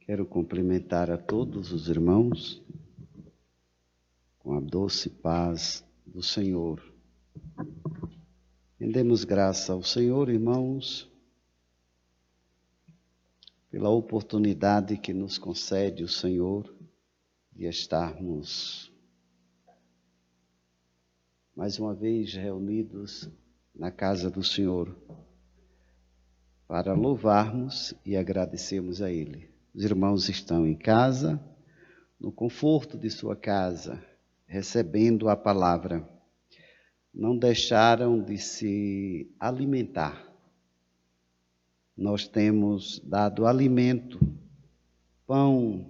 Quero cumprimentar a todos os irmãos com a doce paz do Senhor. Rendemos graça ao Senhor, irmãos, pela oportunidade que nos concede o Senhor de estarmos mais uma vez reunidos na casa do Senhor para louvarmos e agradecermos a Ele. Os irmãos estão em casa, no conforto de sua casa, recebendo a palavra. Não deixaram de se alimentar. Nós temos dado alimento, pão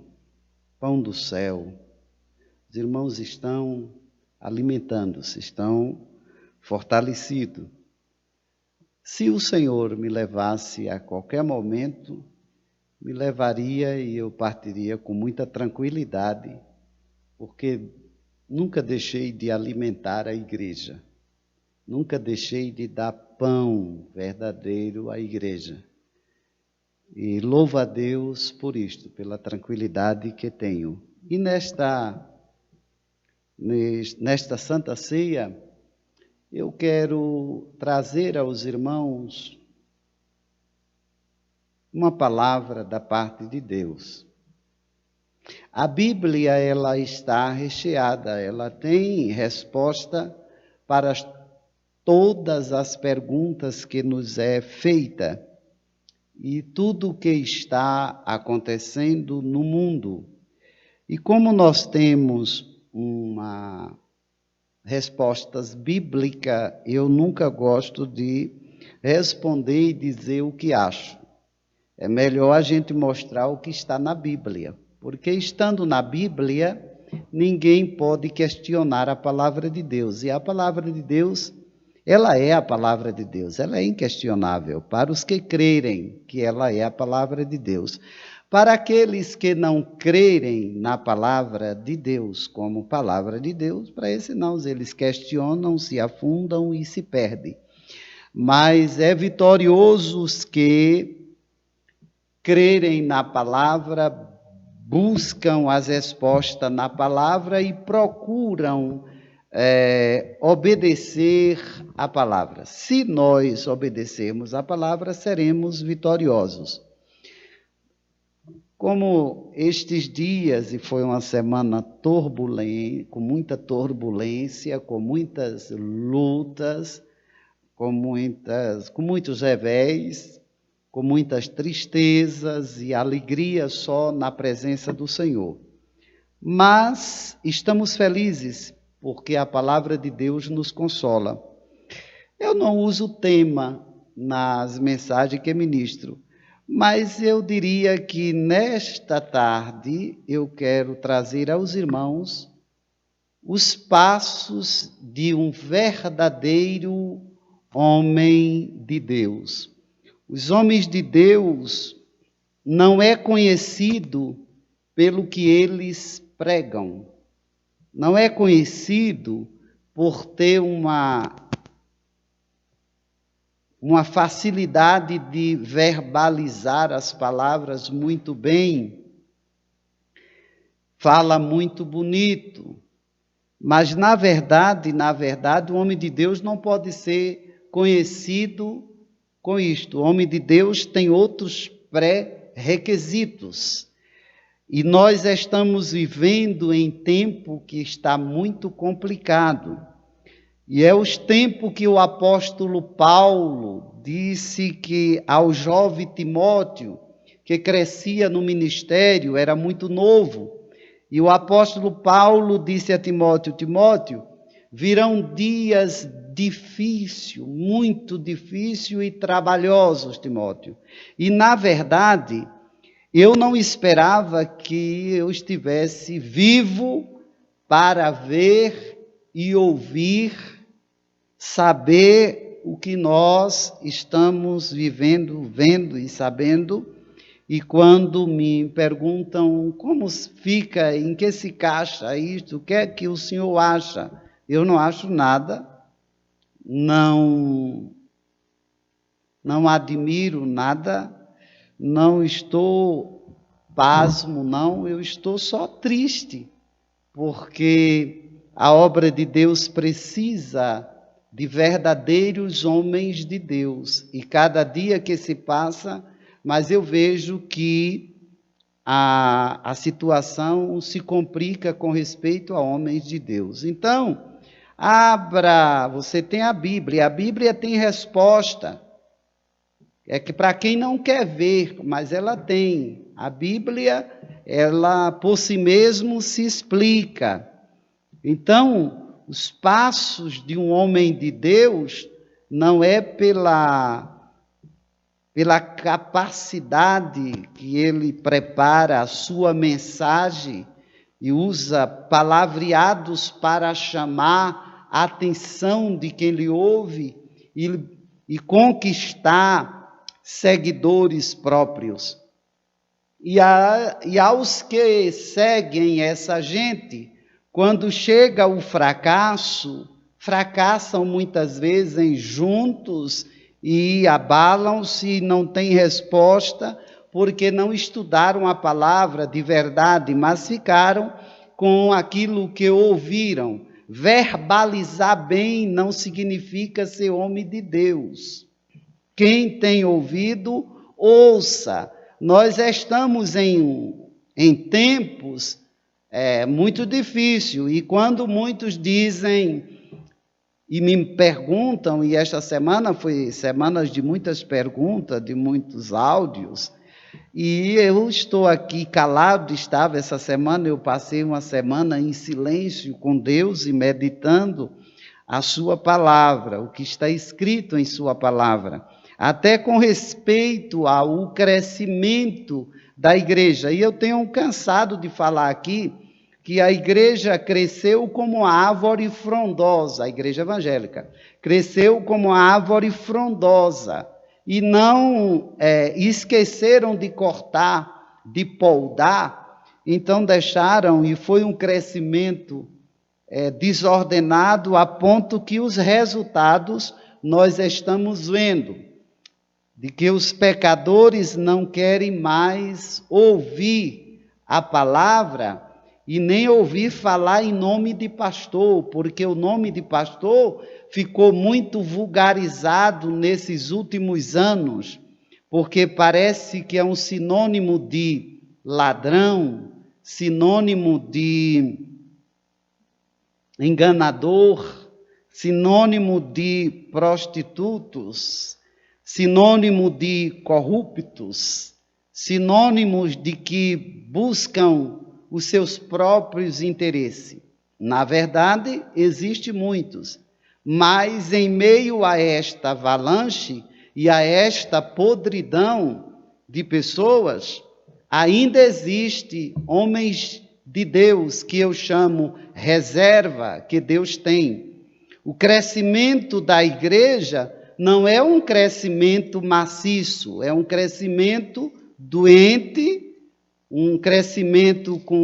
do céu. Os irmãos estão alimentando-se, estão fortalecidos. Se o Senhor me levasse a qualquer momento, me levaria e eu partiria com muita tranquilidade, porque nunca deixei de alimentar a igreja, nunca deixei de dar pão verdadeiro à igreja. E louvo a Deus por isto, pela tranquilidade que tenho. E nesta Santa Ceia, eu quero trazer aos irmãos uma palavra da parte de Deus. A Bíblia, ela está recheada, ela tem resposta para todas as perguntas que nos é feita e tudo o que está acontecendo no mundo. E como nós temos uma respostas bíblicas, eu nunca gosto de responder e dizer o que acho. É melhor a gente mostrar o que está na Bíblia, porque estando na Bíblia, ninguém pode questionar a palavra de Deus. E a palavra de Deus, ela é a palavra de Deus, ela é inquestionável para os que crerem que ela é a palavra de Deus. Para aqueles que não crerem na palavra de Deus como palavra de Deus, para esses não, eles questionam, se afundam e se perdem. Mas é vitorioso os que crerem na palavra, buscam as respostas na palavra e procuram obedecer a palavra. Se nós obedecermos a palavra, seremos vitoriosos. Como estes dias, e foi uma semana turbulenta, com muita turbulência, com muitas lutas, com muitos revés, com muitas tristezas e alegria só na presença do Senhor. Mas estamos felizes, porque a palavra de Deus nos consola. Eu não uso tema nas mensagens que ministro, mas eu diria que nesta tarde eu quero trazer aos irmãos os passos de um verdadeiro homem de Deus. Os homens de Deus não é conhecido pelo que eles pregam, não é conhecido por ter uma facilidade de verbalizar as palavras muito bem, fala muito bonito, mas na verdade, o homem de Deus não pode ser conhecido com isto. O homem de Deus tem outros pré-requisitos. E nós estamos vivendo em tempo que está muito complicado. E é os tempos que o apóstolo Paulo disse que ao jovem Timóteo, que crescia no ministério, era muito novo. E o apóstolo Paulo disse a Timóteo: Timóteo, virão dias difíceis, muito difíceis e trabalhosos, Timóteo. E na verdade, eu não esperava que eu estivesse vivo para ver e ouvir, saber o que nós estamos vivendo, vendo e sabendo. E quando me perguntam como fica, em que se encaixa isto, o que é que o senhor acha? Eu não acho nada, não admiro nada, não estou pasmo, não, eu estou só triste, porque a obra de Deus precisa de verdadeiros homens de Deus. E cada dia que se passa, mas eu vejo que a situação se complica com respeito a homens de Deus. Então, você tem a Bíblia tem resposta. É que para quem não quer ver, mas ela tem. A Bíblia, ela por si mesmo se explica. Então, os passos de um homem de Deus não é pela capacidade que ele prepara a sua mensagem e usa palavreados para chamar a atenção de quem lhe ouve e conquistar seguidores próprios. E aos que seguem essa gente, quando chega o fracasso, fracassam muitas vezes juntos e abalam-se, não têm resposta, porque não estudaram a palavra de verdade, mas ficaram com aquilo que ouviram. Verbalizar bem não significa ser homem de Deus. Quem tem ouvido, ouça. Nós estamos em tempos muito difíceis, e quando muitos dizem e me perguntam, e esta semana foi semanas de muitas perguntas, de muitos áudios, e eu estou aqui calado, essa semana, eu passei uma semana em silêncio com Deus e meditando a sua palavra, o que está escrito em sua palavra, até com respeito ao crescimento da igreja. E eu tenho cansado de falar aqui que a igreja cresceu como a árvore frondosa, a igreja evangélica, cresceu como a árvore frondosa, e não esqueceram de cortar, de poldar, então deixaram, e foi um crescimento desordenado, a ponto que os resultados nós estamos vendo, de que os pecadores não querem mais ouvir a palavra, e nem ouvir falar em nome de pastor, porque o nome de pastor ficou muito vulgarizado nesses últimos anos, porque parece que é um sinônimo de ladrão, sinônimo de enganador, sinônimo de prostitutos, sinônimo de corruptos, sinônimos de que buscam os seus próprios interesses. Na verdade, existem muitos, mas em meio a esta avalanche e a esta podridão de pessoas, ainda existe homens de Deus, que eu chamo reserva, que Deus tem. O crescimento da igreja não é um crescimento maciço, é um crescimento doente, um crescimento com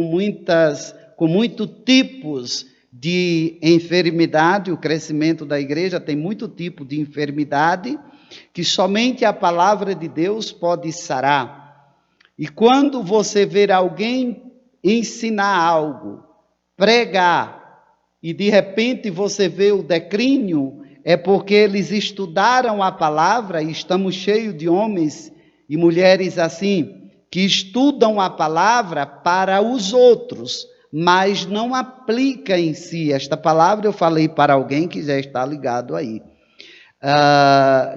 muitos tipos de enfermidade. O crescimento da igreja tem muito tipo de enfermidade que somente a palavra de Deus pode sarar. E quando você ver alguém ensinar algo, pregar, e de repente você vê o declínio, é porque eles estudaram a palavra, e estamos cheios de homens e mulheres assim, que estudam a palavra para os outros, mas não aplica em si. Esta palavra eu falei para alguém que já está ligado aí,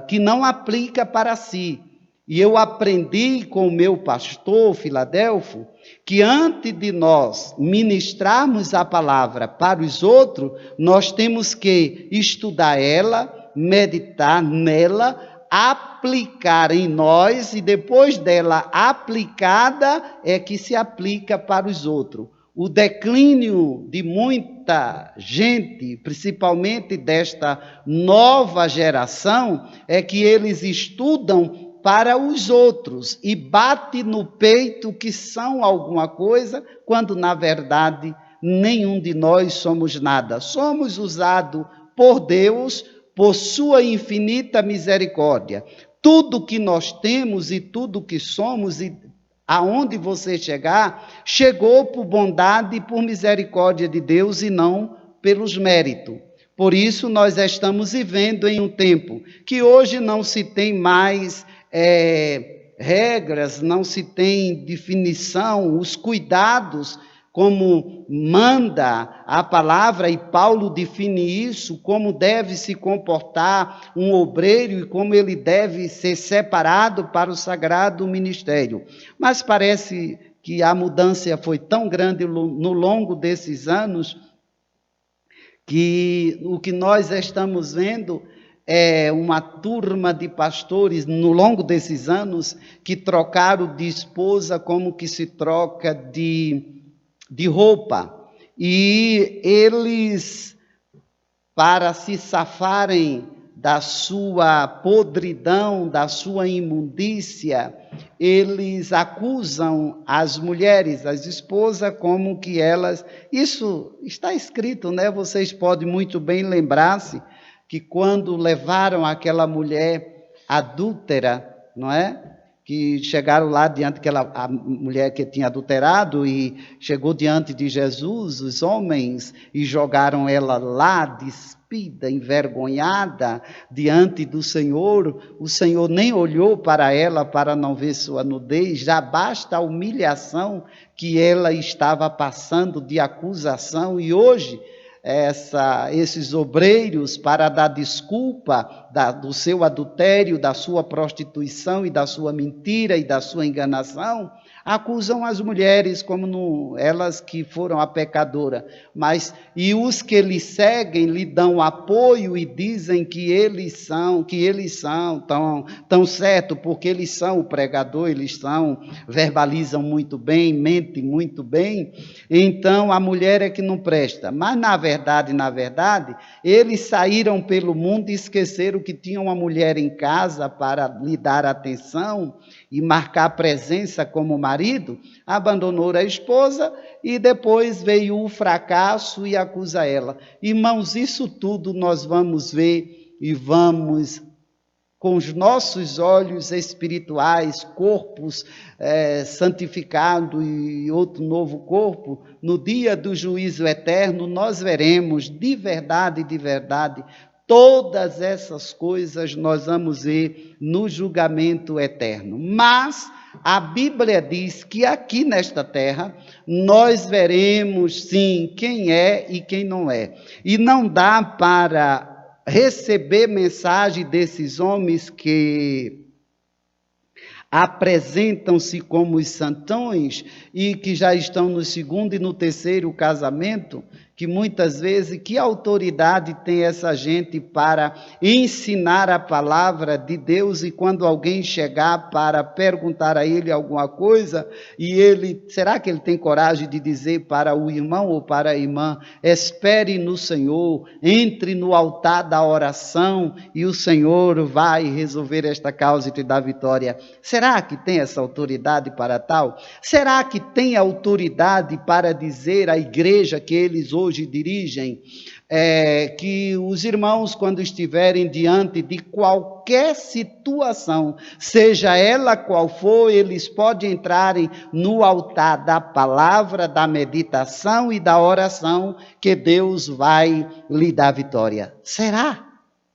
que não aplica para si. E eu aprendi com o meu pastor, Filadelfo, que antes de nós ministrarmos a palavra para os outros, nós temos que estudar ela, meditar nela, aplicar em nós, e depois dela aplicada é que se aplica para os outros. O declínio de muita gente, principalmente desta nova geração, é que eles estudam para os outros e bate no peito que são alguma coisa, quando na verdade nenhum de nós somos nada. Somos usados por Deus, por sua infinita misericórdia. Tudo que nós temos e tudo que somos Aonde você chegar, chegou por bondade e por misericórdia de Deus e não pelos méritos. Por isso nós estamos vivendo em um tempo que hoje não se tem mais regras, não se tem definição, os cuidados como manda a palavra, e Paulo define isso, como deve se comportar um obreiro e como ele deve ser separado para o sagrado ministério. Mas parece que a mudança foi tão grande no longo desses anos, que o que nós estamos vendo é uma turma de pastores, no longo desses anos, que trocaram de esposa como que se troca de roupa. E eles, para se safarem da sua podridão, da sua imundícia, eles acusam as mulheres, as esposas, como que elas... Isso está escrito, né? Vocês podem muito bem lembrar-se que quando levaram aquela mulher adúltera, não é? Que chegaram lá diante a mulher que tinha adulterado e chegou diante de Jesus, os homens, e jogaram ela lá, despida, envergonhada, diante do Senhor. O Senhor nem olhou para ela para não ver sua nudez, já basta a humilhação que ela estava passando de acusação. E hoje esses obreiros, para dar desculpa do seu adultério, da sua prostituição e da sua mentira e da sua enganação, acusam as mulheres como elas que foram a pecadora, e os que lhe seguem lhe dão apoio e dizem que eles são tão certo, porque eles são o pregador, verbalizam muito bem, mentem muito bem. Então a mulher é que não presta. Mas na verdade, eles saíram pelo mundo e esqueceram que tinham uma mulher em casa para lhe dar atenção e marcar presença como marido, abandonou a esposa e depois veio o fracasso e acusa ela. Irmãos, isso tudo nós vamos ver e vamos, com os nossos olhos espirituais, corpos santificados e outro novo corpo, no dia do juízo eterno, nós veremos de verdade, todas essas coisas nós vamos ver no julgamento eterno. Mas a Bíblia diz que aqui nesta terra nós veremos sim quem é e quem não é. E não dá para receber mensagem desses homens que apresentam-se como os santões e que já estão no segundo e no terceiro casamento, que muitas vezes, que autoridade tem essa gente para ensinar a palavra de Deus, e quando alguém chegar para perguntar a ele alguma coisa, será que ele tem coragem de dizer para o irmão ou para a irmã, espere no Senhor, entre no altar da oração e o Senhor vai resolver esta causa e te dar vitória? Será que tem essa autoridade para tal? Será que tem autoridade para dizer à igreja que eles hoje dirigem, que os irmãos, quando estiverem diante de qualquer situação, seja ela qual for, eles podem entrarem no altar da palavra, da meditação e da oração, que Deus vai lhe dar vitória? Será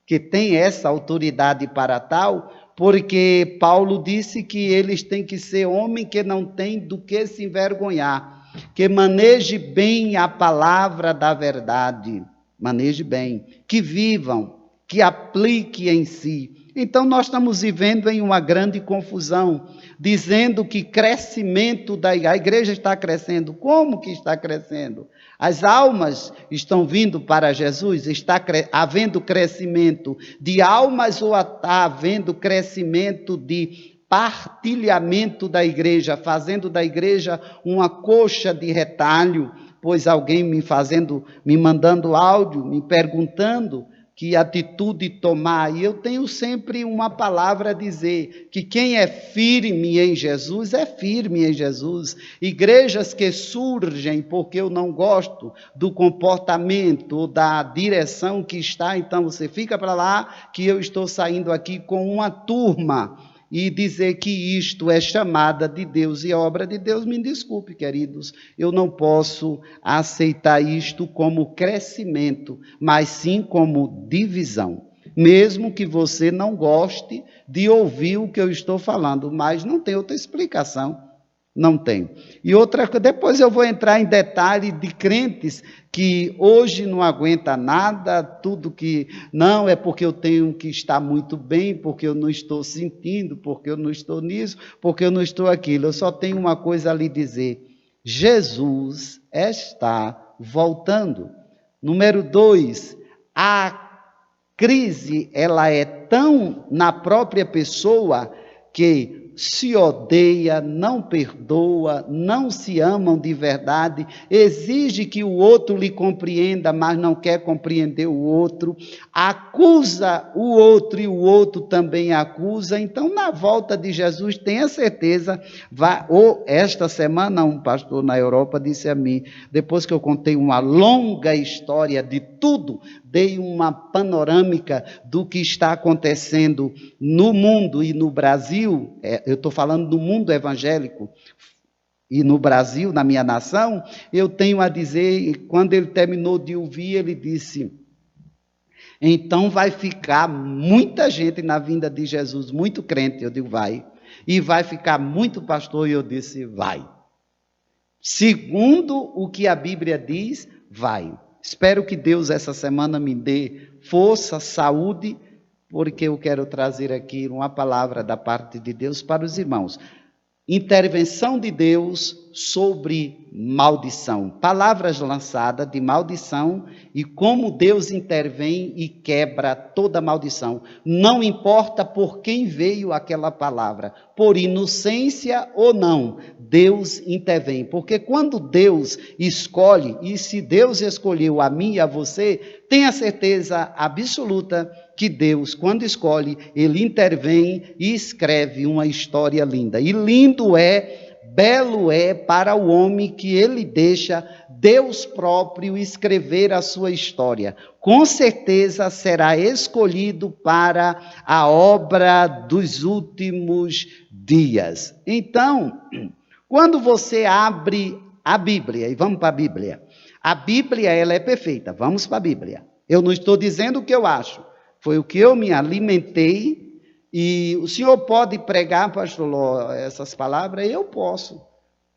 que tem essa autoridade para tal? Porque Paulo disse que eles têm que ser homem que não tem do que se envergonhar, que maneje bem a palavra da verdade, maneje bem, que vivam, que aplique em si. Então nós estamos vivendo em uma grande confusão, dizendo que crescimento a igreja está crescendo. Como que está crescendo? As almas estão vindo para Jesus? Está havendo crescimento de almas ou está havendo crescimento de partilhamento da igreja, fazendo da igreja uma coxa de retalho? Pois alguém me mandando áudio, me perguntando que atitude tomar, e eu tenho sempre uma palavra a dizer, que quem é firme em Jesus, é firme em Jesus. Igrejas que surgem porque eu não gosto do comportamento ou da direção que está, então você fica para lá, que eu estou saindo aqui com uma turma e dizer que isto é chamada de Deus e obra de Deus, me desculpe, queridos, eu não posso aceitar isto como crescimento, mas sim como divisão. Mesmo que você não goste de ouvir o que eu estou falando, mas não tem outra explicação. Não tem. E outra coisa, depois eu vou entrar em detalhe de crentes que hoje não aguenta nada, tudo que não é porque eu tenho que estar muito bem, porque eu não estou sentindo, porque eu não estou nisso, porque eu não estou aquilo. Eu só tenho uma coisa a lhe dizer: Jesus está voltando. Número 2, a crise ela é tão na própria pessoa que se odeia, não perdoa, não se amam de verdade, exige que o outro lhe compreenda, mas não quer compreender o outro, acusa o outro e o outro também acusa. Então, na volta de Jesus, tenha certeza, esta semana um pastor na Europa disse a mim, depois que eu contei uma longa história de tudo, dei uma panorâmica do que está acontecendo no mundo e no Brasil, eu estou falando do mundo evangélico, e no Brasil, na minha nação, eu tenho a dizer, quando ele terminou de ouvir, ele disse: então vai ficar muita gente na vinda de Jesus, muito crente, eu digo, vai, e vai ficar muito pastor, e eu disse, vai. Segundo o que a Bíblia diz, vai. Espero que Deus essa semana me dê força, saúde, porque eu quero trazer aqui uma palavra da parte de Deus para os irmãos. Intervenção de Deus sobre maldição. Palavras lançadas de maldição e como Deus intervém e quebra toda maldição. Não importa por quem veio aquela palavra, por inocência ou não, Deus intervém. Porque quando Deus escolhe, e se Deus escolheu a mim e a você, tenha certeza absoluta que Deus, quando escolhe, Ele intervém e escreve uma história linda. E lindo é, belo é para o homem que Ele deixa Deus próprio escrever a sua história. Com certeza será escolhido para a obra dos últimos dias. Então, quando você abre a Bíblia, e vamos para a Bíblia ela é perfeita, vamos para a Bíblia. Eu não estou dizendo o que eu acho. Foi o que eu me alimentei, e o senhor pode pregar, pastor Ló, essas palavras? Eu posso,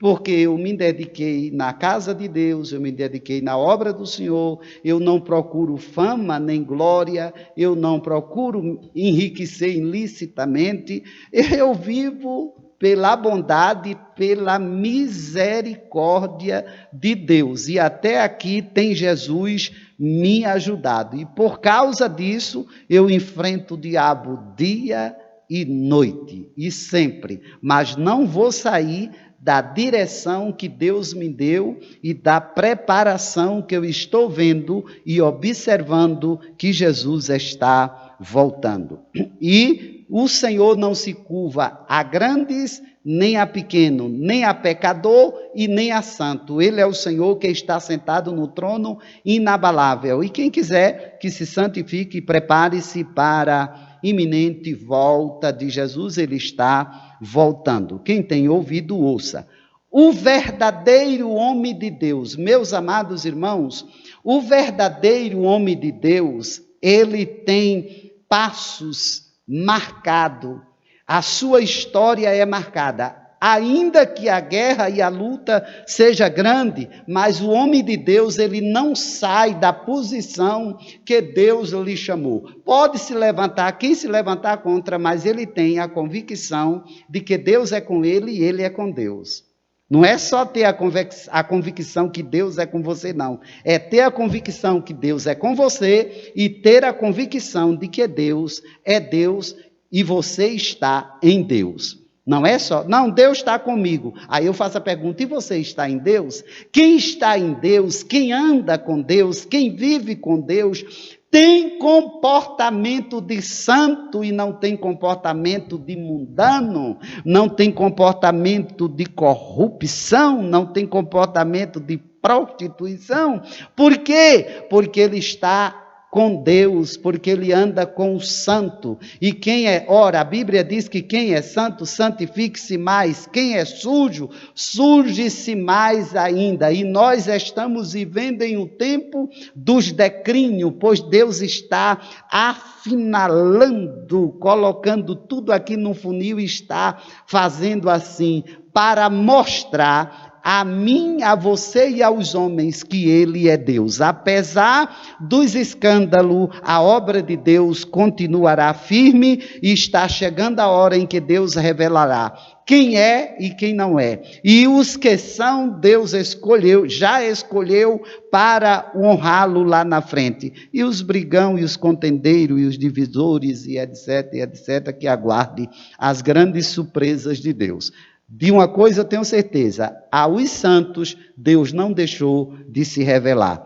porque eu me dediquei na casa de Deus, eu me dediquei na obra do Senhor, eu não procuro fama nem glória, eu não procuro enriquecer ilicitamente, eu vivo pela bondade, pela misericórdia de Deus. E até aqui tem Jesus me ajudado. E por causa disso, eu enfrento o diabo dia e noite, e sempre. Mas não vou sair da direção que Deus me deu e da preparação que eu estou vendo e observando que Jesus está voltando. E o Senhor não se curva a grandes, nem a pequeno, nem a pecador e nem a santo. Ele é o Senhor que está sentado no trono inabalável. E quem quiser que se santifique, prepare-se para a iminente volta de Jesus. Ele está voltando. Quem tem ouvido, ouça. O verdadeiro homem de Deus, meus amados irmãos, o verdadeiro homem de Deus, ele tem passos marcado, a sua história é marcada, ainda que a guerra e a luta seja grande, mas o homem de Deus, ele não sai da posição que Deus lhe chamou. Pode se levantar, quem se levantar contra, mas ele tem a convicção de que Deus é com ele e ele é com Deus. Não é só ter a convicção que Deus é com você, não. É ter a convicção que Deus é com você e ter a convicção de que Deus é Deus e você está em Deus. Não é só, não, Deus está comigo. Aí eu faço a pergunta, e você está em Deus? Quem está em Deus, quem anda com Deus, quem vive com Deus, tem comportamento de santo e não tem comportamento de mundano, não tem comportamento de corrupção, não tem comportamento de prostituição. Por quê? Porque ele está com Deus, porque ele anda com o santo. E quem é, ora, a Bíblia diz que quem é santo, santifique-se mais. Quem é sujo, suje-se mais ainda. E nós estamos vivendo em um tempo dos declínios, pois Deus está afinalando, colocando tudo aqui no funil e está fazendo assim, para mostrar a mim, a você e aos homens que Ele é Deus. Apesar dos escândalos, a obra de Deus continuará firme e está chegando a hora em que Deus revelará quem é e quem não é. E os que são, Deus escolheu, já escolheu para honrá-lo lá na frente. E os brigão e os contendeiros e os divisores e etc, que aguardem as grandes surpresas de Deus. De uma coisa eu tenho certeza, aos santos Deus não deixou de se revelar.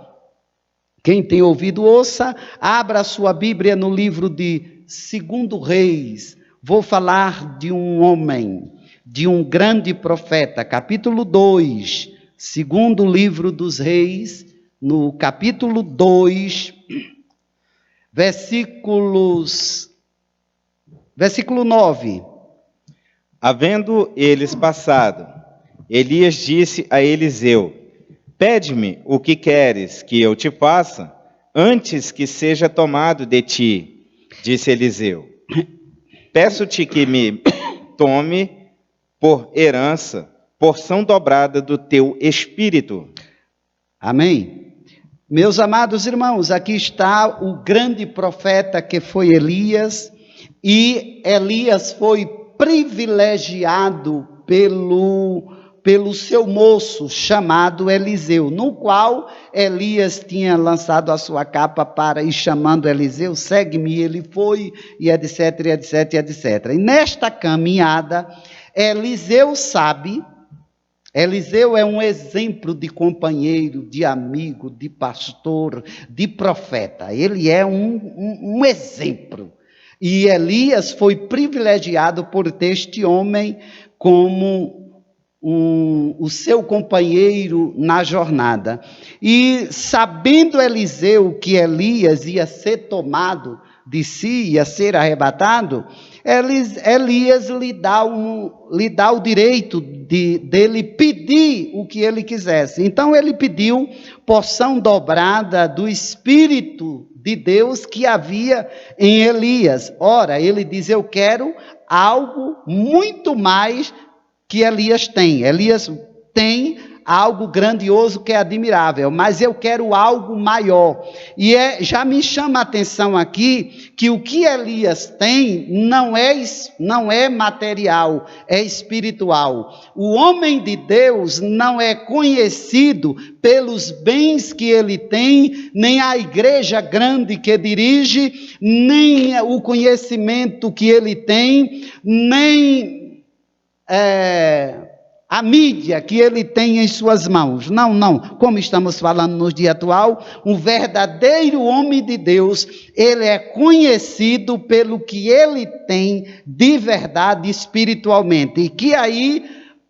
Quem tem ouvido, ouça, abra a sua Bíblia no livro de 2 Reis. Vou falar de um homem, de um grande profeta, capítulo 2, segundo livro dos Reis, no capítulo 2, versículo 9. Havendo eles passado, Elias disse a Eliseu: pede-me o que queres que eu te faça, antes que seja tomado de ti. Disse Eliseu: peço-te que me tome por herança, porção dobrada do teu espírito. Amém? Meus amados irmãos, aqui está o grande profeta que foi Elias, e Elias foi privilegiado pelo seu moço chamado Eliseu, no qual Elias tinha lançado a sua capa para ir chamando Eliseu, segue-me, ele foi, e etc. E nesta caminhada, Eliseu é um exemplo de companheiro, de amigo, de pastor, de profeta, ele é um exemplo. E Elias foi privilegiado por ter este homem como o seu companheiro na jornada. E sabendo Eliseu que Elias ia ser tomado de si, ia ser arrebatado, Elias lhe dá o direito dele pedir o que ele quisesse. Então ele pediu porção dobrada do Espírito de Deus que havia em Elias. Ora, ele diz, eu quero algo muito mais que Elias tem. Elias tem algo grandioso que é admirável, mas eu quero algo maior. E já me chama a atenção aqui que o que Elias tem não é material, é espiritual. O homem de Deus não é conhecido pelos bens que ele tem, nem a igreja grande que dirige, nem o conhecimento que ele tem, nem a mídia que ele tem em suas mãos. Não. Como estamos falando no dia atual, um verdadeiro homem de Deus, ele é conhecido pelo que ele tem de verdade espiritualmente. E que aí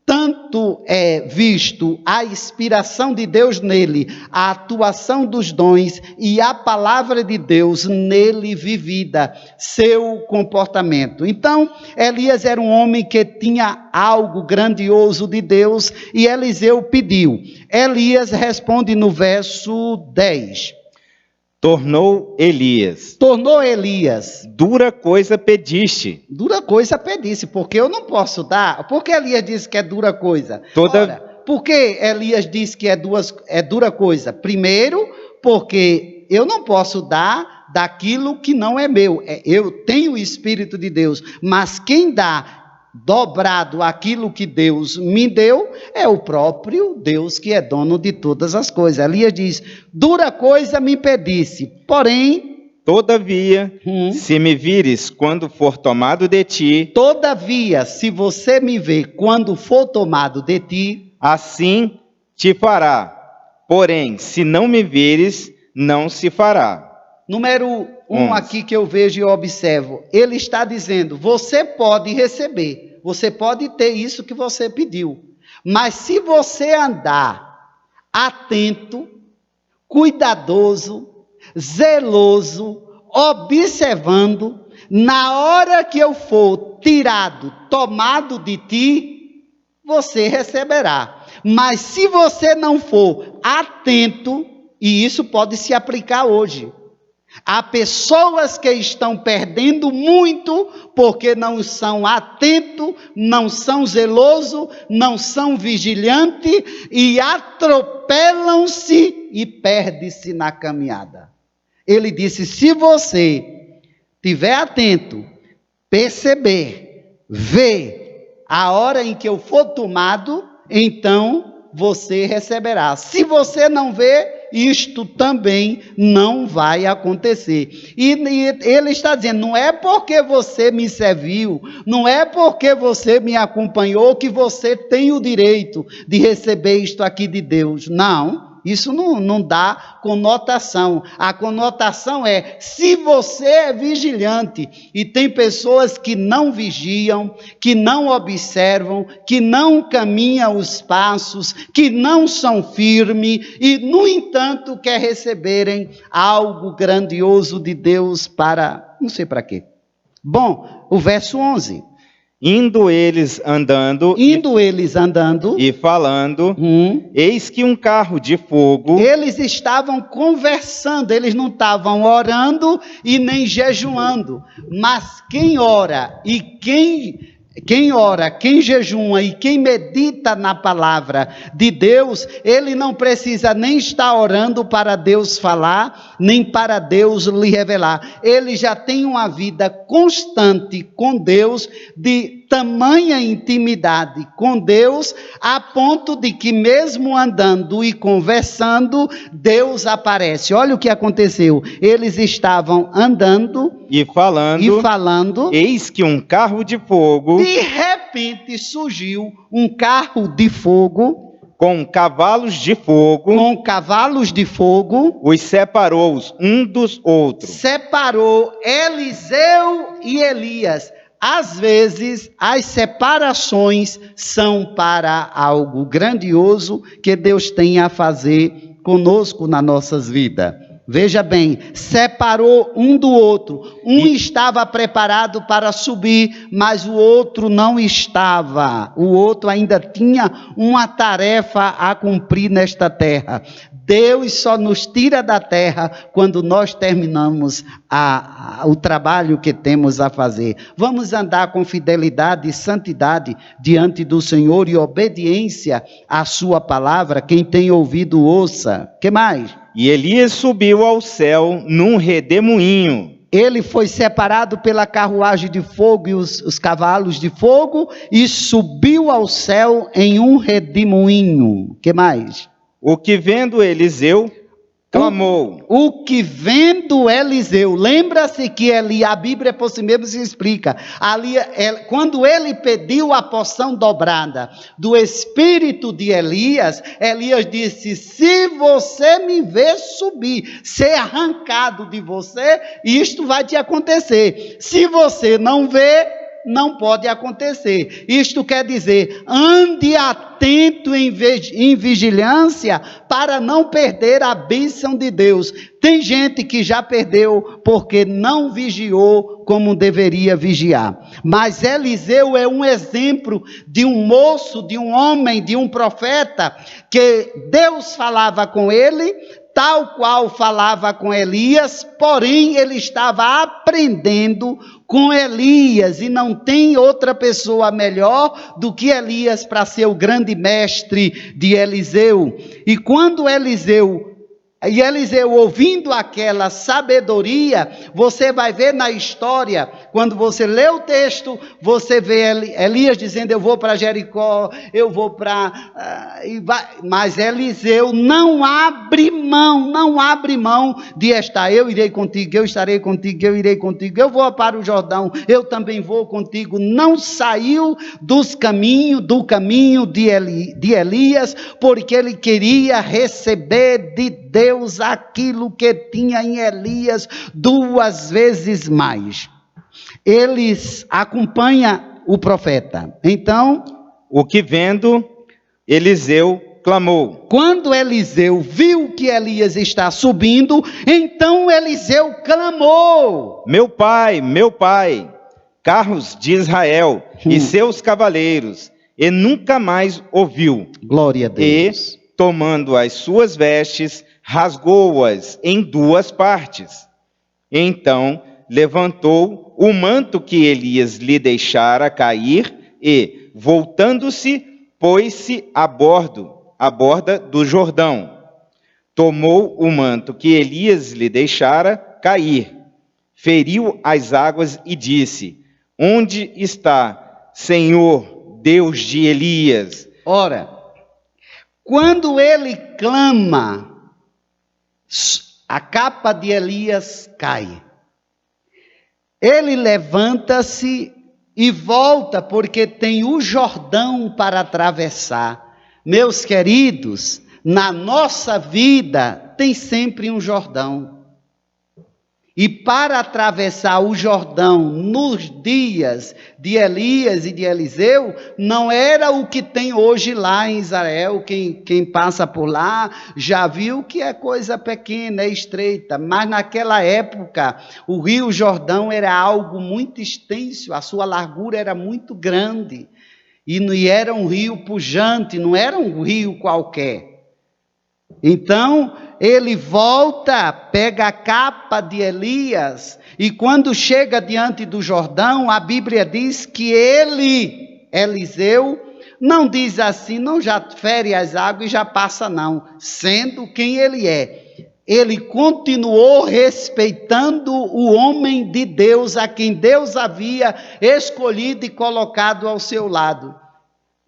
tanto é visto a inspiração de Deus nele, a atuação dos dons e a palavra de Deus nele vivida, seu comportamento. Então, Elias era um homem que tinha algo grandioso de Deus e Eliseu pediu. Elias responde no verso 10. Tornou Elias. Dura coisa pediste. Porque eu não posso dar. Por que Elias disse que é dura coisa? Por que Elias disse que é dura coisa? Primeiro, porque eu não posso dar daquilo que não é meu. Eu tenho o Espírito de Deus, mas quem dá dobrado aquilo que Deus me deu, é o próprio Deus que é dono de todas as coisas. Elias diz, dura coisa me pedisse, porém... Todavia, se me vires quando for tomado de ti... Todavia, se você me ver quando for tomado de ti... Assim te fará. Porém, se não me vires, não se fará. Número 1 aqui que eu vejo e observo. Ele está dizendo, você pode receber, você pode ter isso que você pediu. Mas se você andar atento, cuidadoso, zeloso, observando, na hora que eu for tirado, tomado de ti, você receberá. Mas se você não for atento, e isso pode se aplicar hoje, há pessoas que estão perdendo muito porque não são atentos, não são zelosos, não são vigilantes e atropelam-se e perdem-se na caminhada. Ele disse: se você estiver atento, perceber, ver a hora em que eu for tomado, então você receberá. Se você não vê, isto também não vai acontecer. E ele está dizendo: não é porque você me serviu, não é porque você me acompanhou que você tem o direito de receber isto aqui de Deus. Não. Isso não dá conotação. A conotação é: se você é vigilante, e tem pessoas que não vigiam, que não observam, que não caminham os passos, que não são firmes, e no entanto quer receberem algo grandioso de Deus para, não sei para quê. Bom, o verso 11. Indo eles andando e falando, eis que um carro de fogo... Eles estavam conversando, eles não estavam orando e nem jejuando. Mas quem ora e quem ora, quem jejuma e quem medita na palavra de Deus, ele não precisa nem estar orando para Deus falar, nem para Deus lhe revelar. Ele já tem uma vida constante com Deus, de tamanha intimidade com Deus, a ponto de que mesmo andando e conversando, Deus aparece. Olha o que aconteceu. Eles estavam andando e falando, eis que um carro de fogo... De repente surgiu um carro de fogo com cavalos de fogo, os separou um dos outros. Separou Eliseu e Elias. Às vezes, as separações são para algo grandioso que Deus tem a fazer conosco nas nossas vidas. Veja bem, separou um do outro. Estava preparado para subir, mas o outro não estava. O outro ainda tinha uma tarefa a cumprir nesta terra. Deus só nos tira da terra quando nós terminamos o trabalho que temos a fazer. Vamos andar com fidelidade e santidade diante do Senhor e obediência à sua palavra. Quem tem ouvido, ouça. Que mais? E Elias subiu ao céu num redemoinho. Ele foi separado pela carruagem de fogo e os cavalos de fogo e subiu ao céu em um redemoinho. Que mais? O que vendo Eliseu clamou. O que vendo Eliseu, lembra-se que a Bíblia por si mesmo se explica. Quando ele pediu a porção dobrada do espírito de Elias, Elias disse: se você me ver subir, ser arrancado de você, isto vai te acontecer. Se você não vê, não pode acontecer. Isto quer dizer, ande atento em vigilância para não perder a bênção de Deus. Tem gente que já perdeu porque não vigiou como deveria vigiar. Mas Eliseu é um exemplo de um moço, de um homem, de um profeta, que Deus falava com ele, tal qual falava com Elias, porém ele estava aprendendo com Elias, e não tem outra pessoa melhor do que Elias para ser o grande mestre de Eliseu. E quando Eliseu ouvindo aquela sabedoria, você vai ver na história, quando você lê o texto, você vê Elias dizendo: eu vou para Jericó, eu vou para... mas Eliseu não abre mão de estar: eu irei contigo, eu estarei contigo, eu irei contigo, eu vou para o Jordão, eu também vou contigo. Não saiu do caminho de Elias, porque ele queria receber de Deus aquilo que tinha em Elias 2 vezes mais. Eles acompanham o profeta. Então, o que vendo Eliseu clamou. Quando Eliseu viu que Elias está subindo, então Eliseu clamou: meu pai, carros de Israel e seus cavaleiros. E nunca mais ouviu. Glória a Deus. E, tomando as suas vestes, rasgou-as em duas partes. Então levantou o manto que Elias lhe deixara cair e, voltando-se, pôs-se à borda do Jordão. Tomou o manto que Elias lhe deixara cair, feriu as águas e disse: onde está, Senhor, Deus de Elias? Ora, quando ele clama, a capa de Elias cai. Ele levanta-se e volta, porque tem o Jordão para atravessar. Meus queridos, na nossa vida tem sempre um Jordão. E para atravessar o Jordão nos dias de Elias e de Eliseu, não era o que tem hoje lá em Israel. Quem passa por lá já viu que é coisa pequena, é estreita. Mas naquela época, o rio Jordão era algo muito extenso, a sua largura era muito grande. E era um rio pujante, não era um rio qualquer. Então, ele volta, pega a capa de Elias, e quando chega diante do Jordão, a Bíblia diz que ele, Eliseu, não diz assim, não já fere as águas e já passa não, sendo quem ele é. Ele continuou respeitando o homem de Deus, a quem Deus havia escolhido e colocado ao seu lado.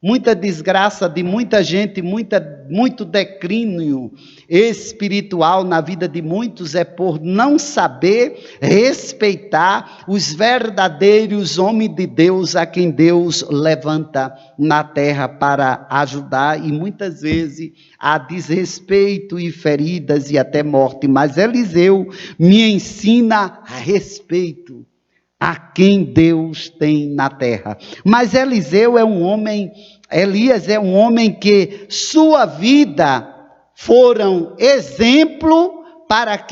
Muita desgraça de muita gente, muito declínio espiritual na vida de muitos é por não saber respeitar os verdadeiros homens de Deus a quem Deus levanta na terra para ajudar, e muitas vezes há desrespeito e feridas e até morte. Mas Eliseu me ensina a respeito a quem Deus tem na terra. Mas Elias é um homem que sua vida foram exemplo para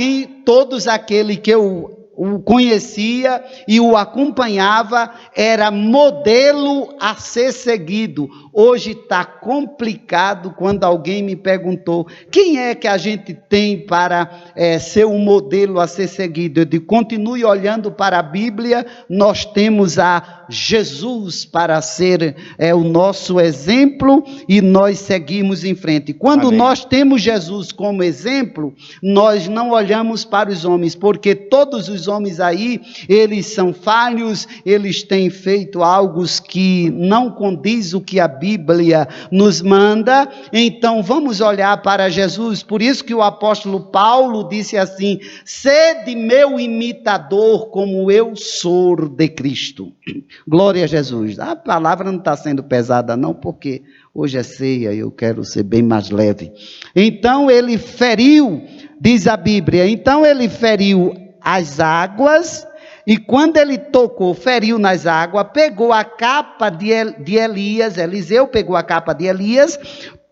todos aqueles que o conhecia e o acompanhava, era modelo a ser seguido. Hoje está complicado quando alguém me perguntou, quem é que a gente tem para ser um modelo a ser seguido? Eu digo, continue olhando para a Bíblia, nós temos a Jesus para ser o nosso exemplo e nós seguimos em frente. Quando Amém. Nós temos Jesus como exemplo, nós não olhamos para os homens, porque todos os homens aí, eles são falhos, eles têm feito algo que não condiz o que a Bíblia nos manda. Então vamos olhar para Jesus. Por isso que o apóstolo Paulo disse assim, sede meu imitador como eu sou de Cristo. Glória a Jesus. A palavra não está sendo pesada não, porque hoje é ceia e eu quero ser bem mais leve. Então ele feriu, diz a Bíblia, então ele feriu as águas, e quando ele tocou, feriu nas águas, pegou a capa de Elias, Eliseu pegou a capa de Elias,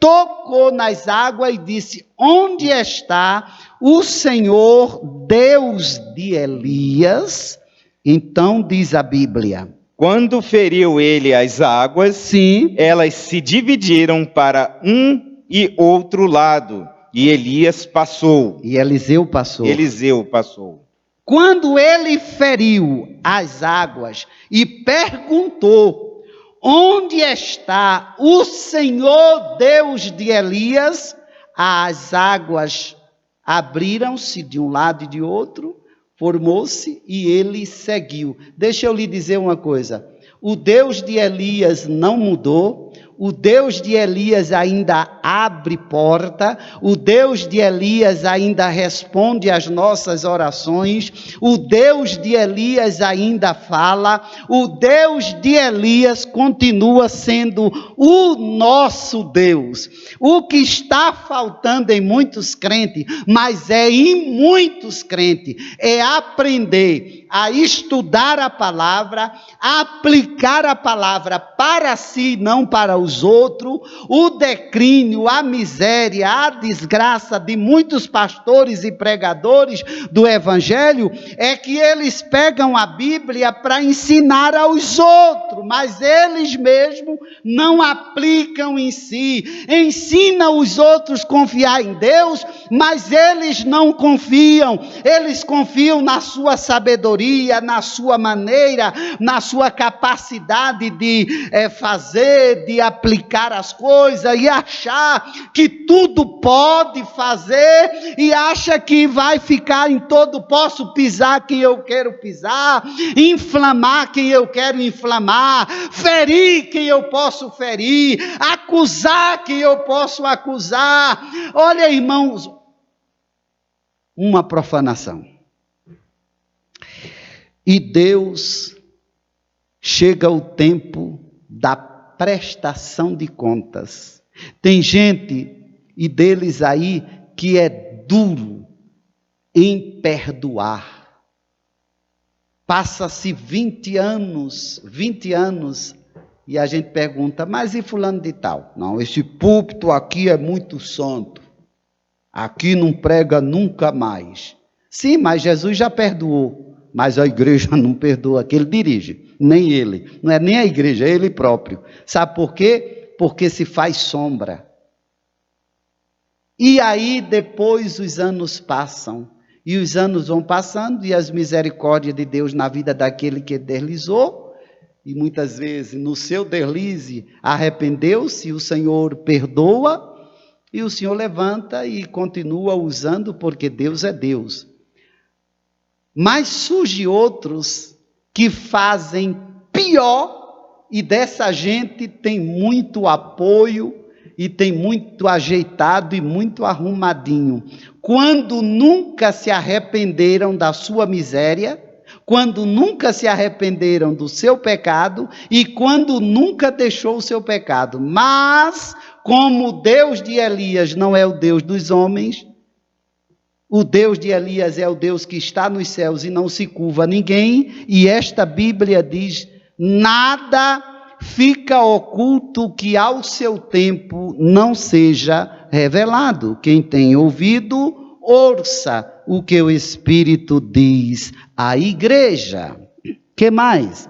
tocou nas águas e disse, onde está o Senhor Deus de Elias? Então diz a Bíblia, quando feriu ele as águas, sim, elas se dividiram para um e outro lado, e Elias passou. E Eliseu passou. Eliseu passou. Quando ele feriu as águas e perguntou, onde está o Senhor Deus de Elias? As águas abriram-se de um lado e de outro, formou-se e ele seguiu. Deixa eu lhe dizer uma coisa, o Deus de Elias não mudou, o Deus de Elias ainda abre porta, o Deus de Elias ainda responde às nossas orações, o Deus de Elias ainda fala, o Deus de Elias continua sendo o nosso Deus. O que está faltando em muitos crentes, mas em muitos crentes, é aprender a estudar a palavra, a aplicar a palavra para si, não para os outros, o declínio, a miséria, a desgraça de muitos pastores e pregadores do Evangelho é que eles pegam a Bíblia para ensinar aos outros, mas eles mesmos não aplicam em si. Ensinam os outros a confiar em Deus, mas eles não confiam. Eles confiam na sua sabedoria, na sua maneira, na sua capacidade de fazer, de aplicar as coisas e achar que tudo pode fazer e acha que vai ficar em todo, posso pisar quem eu quero pisar, inflamar quem eu quero inflamar, ferir quem eu posso ferir, acusar quem eu posso acusar. Olha, irmãos, uma profanação. E Deus, chega o tempo da prestação de contas. Tem gente, e deles aí, que é duro em perdoar. Passa-se 20 anos, e a gente pergunta, mas e fulano de tal? Não, esse púlpito aqui é muito santo. Aqui não prega nunca mais. Sim, mas Jesus já perdoou. Mas a igreja não perdoa, que ele dirige, nem ele. Não é nem a igreja, é ele próprio. Sabe por quê? Porque se faz sombra. E aí depois os anos passam. E os anos vão passando, e as misericórdias de Deus na vida daquele que deslizou, e muitas vezes no seu deslize arrependeu-se, o Senhor perdoa, e o Senhor levanta e continua usando, porque Deus é Deus. Mas surgem outros que fazem pior, e dessa gente tem muito apoio, e tem muito ajeitado e muito arrumadinho. Quando nunca se arrependeram da sua miséria, quando nunca se arrependeram do seu pecado, e quando nunca deixou o seu pecado. Mas, como o Deus de Elias não é o Deus dos homens, o Deus de Elias é o Deus que está nos céus e não se curva a ninguém, e esta Bíblia diz, nada fica oculto que ao seu tempo não seja revelado. Quem tem ouvido, ouça o que o Espírito diz à igreja. Que mais?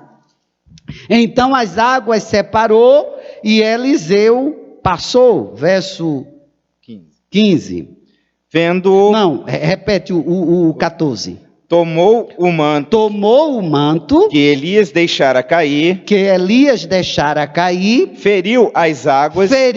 Então as águas separou e Eliseu passou. Verso 15. Vendo... Não, repete o 14. Tomou o manto que Elias deixara cair, feriu as águas e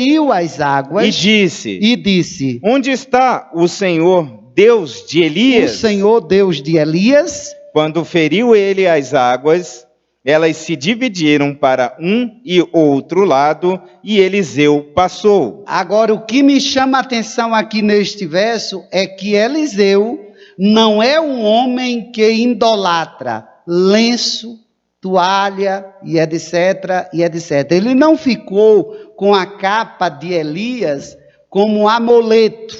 disse, onde está o Senhor Deus de Elias? O Senhor Deus de Elias. Quando feriu ele as águas, elas se dividiram para um e outro lado, e Eliseu passou. Agora, o que me chama a atenção aqui neste verso é que Eliseu não é um homem que idolatra lenço, toalha e etc, e etc. Ele não ficou com a capa de Elias como amuleto.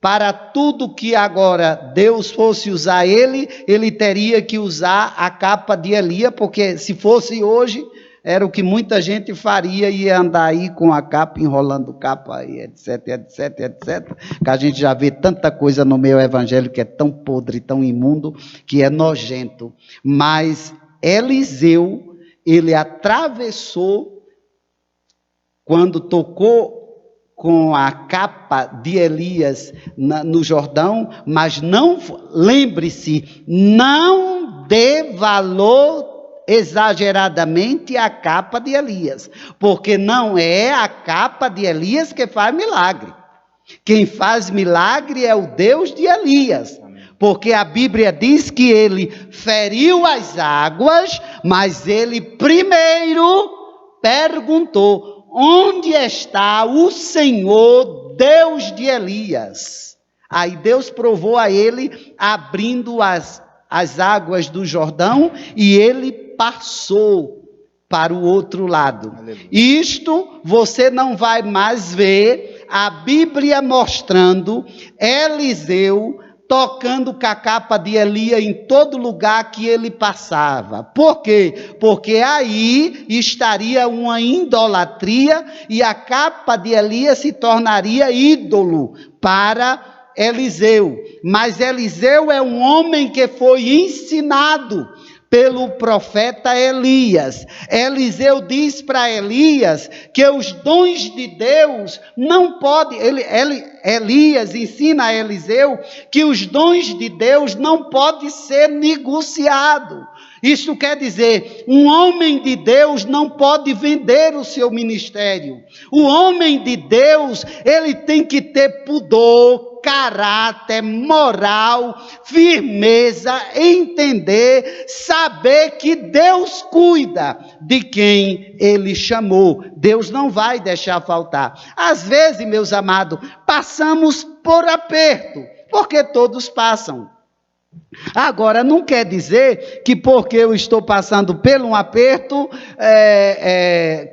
Para tudo que agora Deus fosse usar ele teria que usar a capa de Elias, porque se fosse hoje, era o que muita gente faria, ia andar aí com a capa, enrolando capa, e etc, etc, etc. Que a gente já vê tanta coisa no meio evangélico que é tão podre, tão imundo, que é nojento. Mas Eliseu, ele atravessou, quando tocou com a capa de Elias no Jordão, mas não, lembre-se, não dê valor exageradamente a capa de Elias, porque não é a capa de Elias que faz milagre. Quem faz milagre é o Deus de Elias, porque a Bíblia diz que ele feriu as águas, mas ele primeiro perguntou, onde está o Senhor Deus de Elias? Aí Deus provou a ele, abrindo as águas do Jordão, e ele passou para o outro lado. Aleluia. Isto você não vai mais ver a Bíblia mostrando Eliseu tocando com a capa de Elias em todo lugar que ele passava. Por quê? Porque aí estaria uma idolatria e a capa de Elias se tornaria ídolo para Eliseu. Mas Eliseu é um homem que foi ensinado pelo profeta Elias. Eliseu diz para Elias que os dons de Deus não podem... Elias ensina a Eliseu que os dons de Deus não podem ser negociados. Isso quer dizer, um homem de Deus não pode vender o seu ministério. O homem de Deus, ele tem que ter pudor, caráter, moral, firmeza, entender, saber que Deus cuida de quem ele chamou. Deus não vai deixar faltar. Às vezes, meus amados, passamos por aperto, porque todos passam. Agora, não quer dizer que porque eu estou passando por um aperto,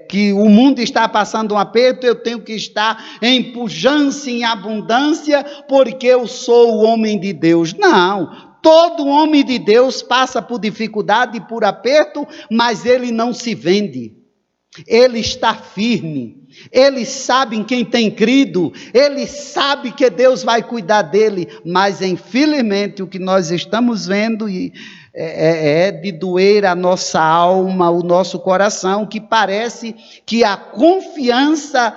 que o mundo está passando um aperto, eu tenho que estar em pujança, em abundância, porque eu sou o homem de Deus. Não, todo homem de Deus passa por dificuldade e por aperto, mas ele não se vende. Ele está firme, ele sabe em quem tem crido, ele sabe que Deus vai cuidar dele, mas infelizmente o que nós estamos vendo é de doer a nossa alma, o nosso coração, que parece que a confiança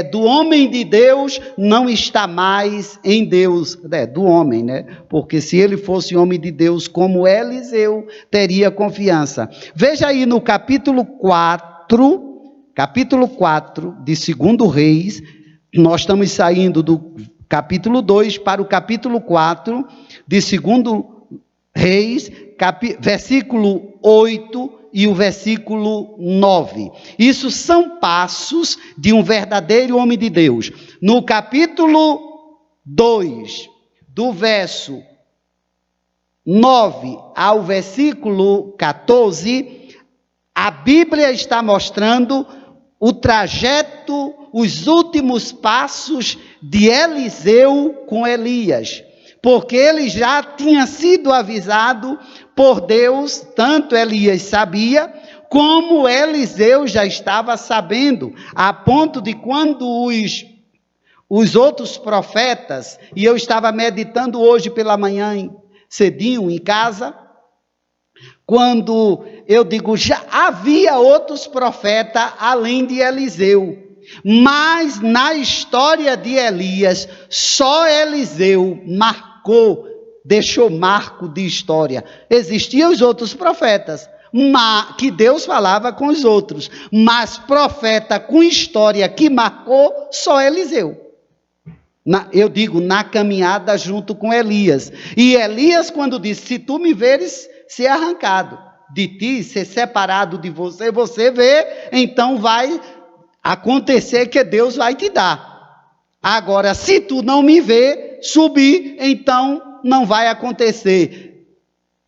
do homem de Deus não está mais em Deus, do homem, né? Porque se ele fosse homem de Deus como Eliseu, teria confiança. Veja aí no capítulo 4 de 2 Reis, nós estamos saindo do capítulo 2 para o capítulo 4 de 2 Reis, versículo 8 e o versículo 9. Isso são passos de um verdadeiro homem de Deus. No capítulo 2, do verso 9 ao versículo 14, a Bíblia está mostrando o trajeto, os últimos passos de Eliseu com Elias, porque ele já tinha sido avisado por Deus, tanto Elias sabia, como Eliseu já estava sabendo, a ponto de quando os outros profetas, e eu estava meditando hoje pela manhã, cedinho em casa, quando eu digo, já havia outros profetas além de Eliseu, mas na história de Elias, só Eliseu deixou marco de história. Existiam os outros profetas, que Deus falava com os outros, mas profeta com história que marcou, só Eliseu. Eu digo, na caminhada junto com Elias. E Elias, quando disse, se tu me veres ser arrancado de ti, ser separado de você, você vê, então vai acontecer que Deus vai te dar. Agora, se tu não me vê subir, então não vai acontecer.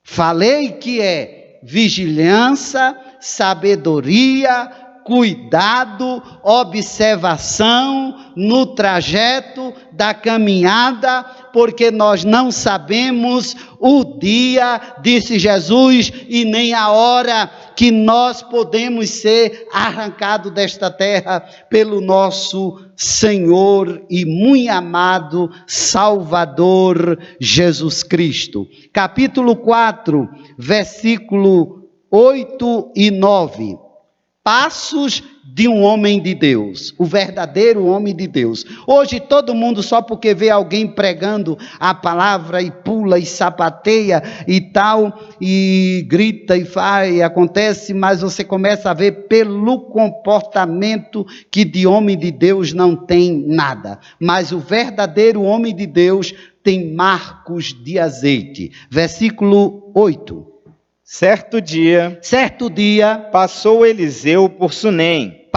Falei que é vigilância, sabedoria, cuidado, observação no trajeto da caminhada, porque nós não sabemos o dia, disse Jesus, e nem a hora que nós podemos ser arrancados desta terra pelo nosso Senhor e muito amado Salvador Jesus Cristo. Capítulo 4, versículo 8 e 9. Passos de um homem de Deus, o verdadeiro homem de Deus. Hoje todo mundo, só porque vê alguém pregando a palavra e pula e sapateia e tal, e grita e faz, e acontece, mas você começa a ver pelo comportamento que de homem de Deus não tem nada. Mas o verdadeiro homem de Deus tem marcos de azeite. Versículo 8. Certo dia, passou Eliseu por Sunem,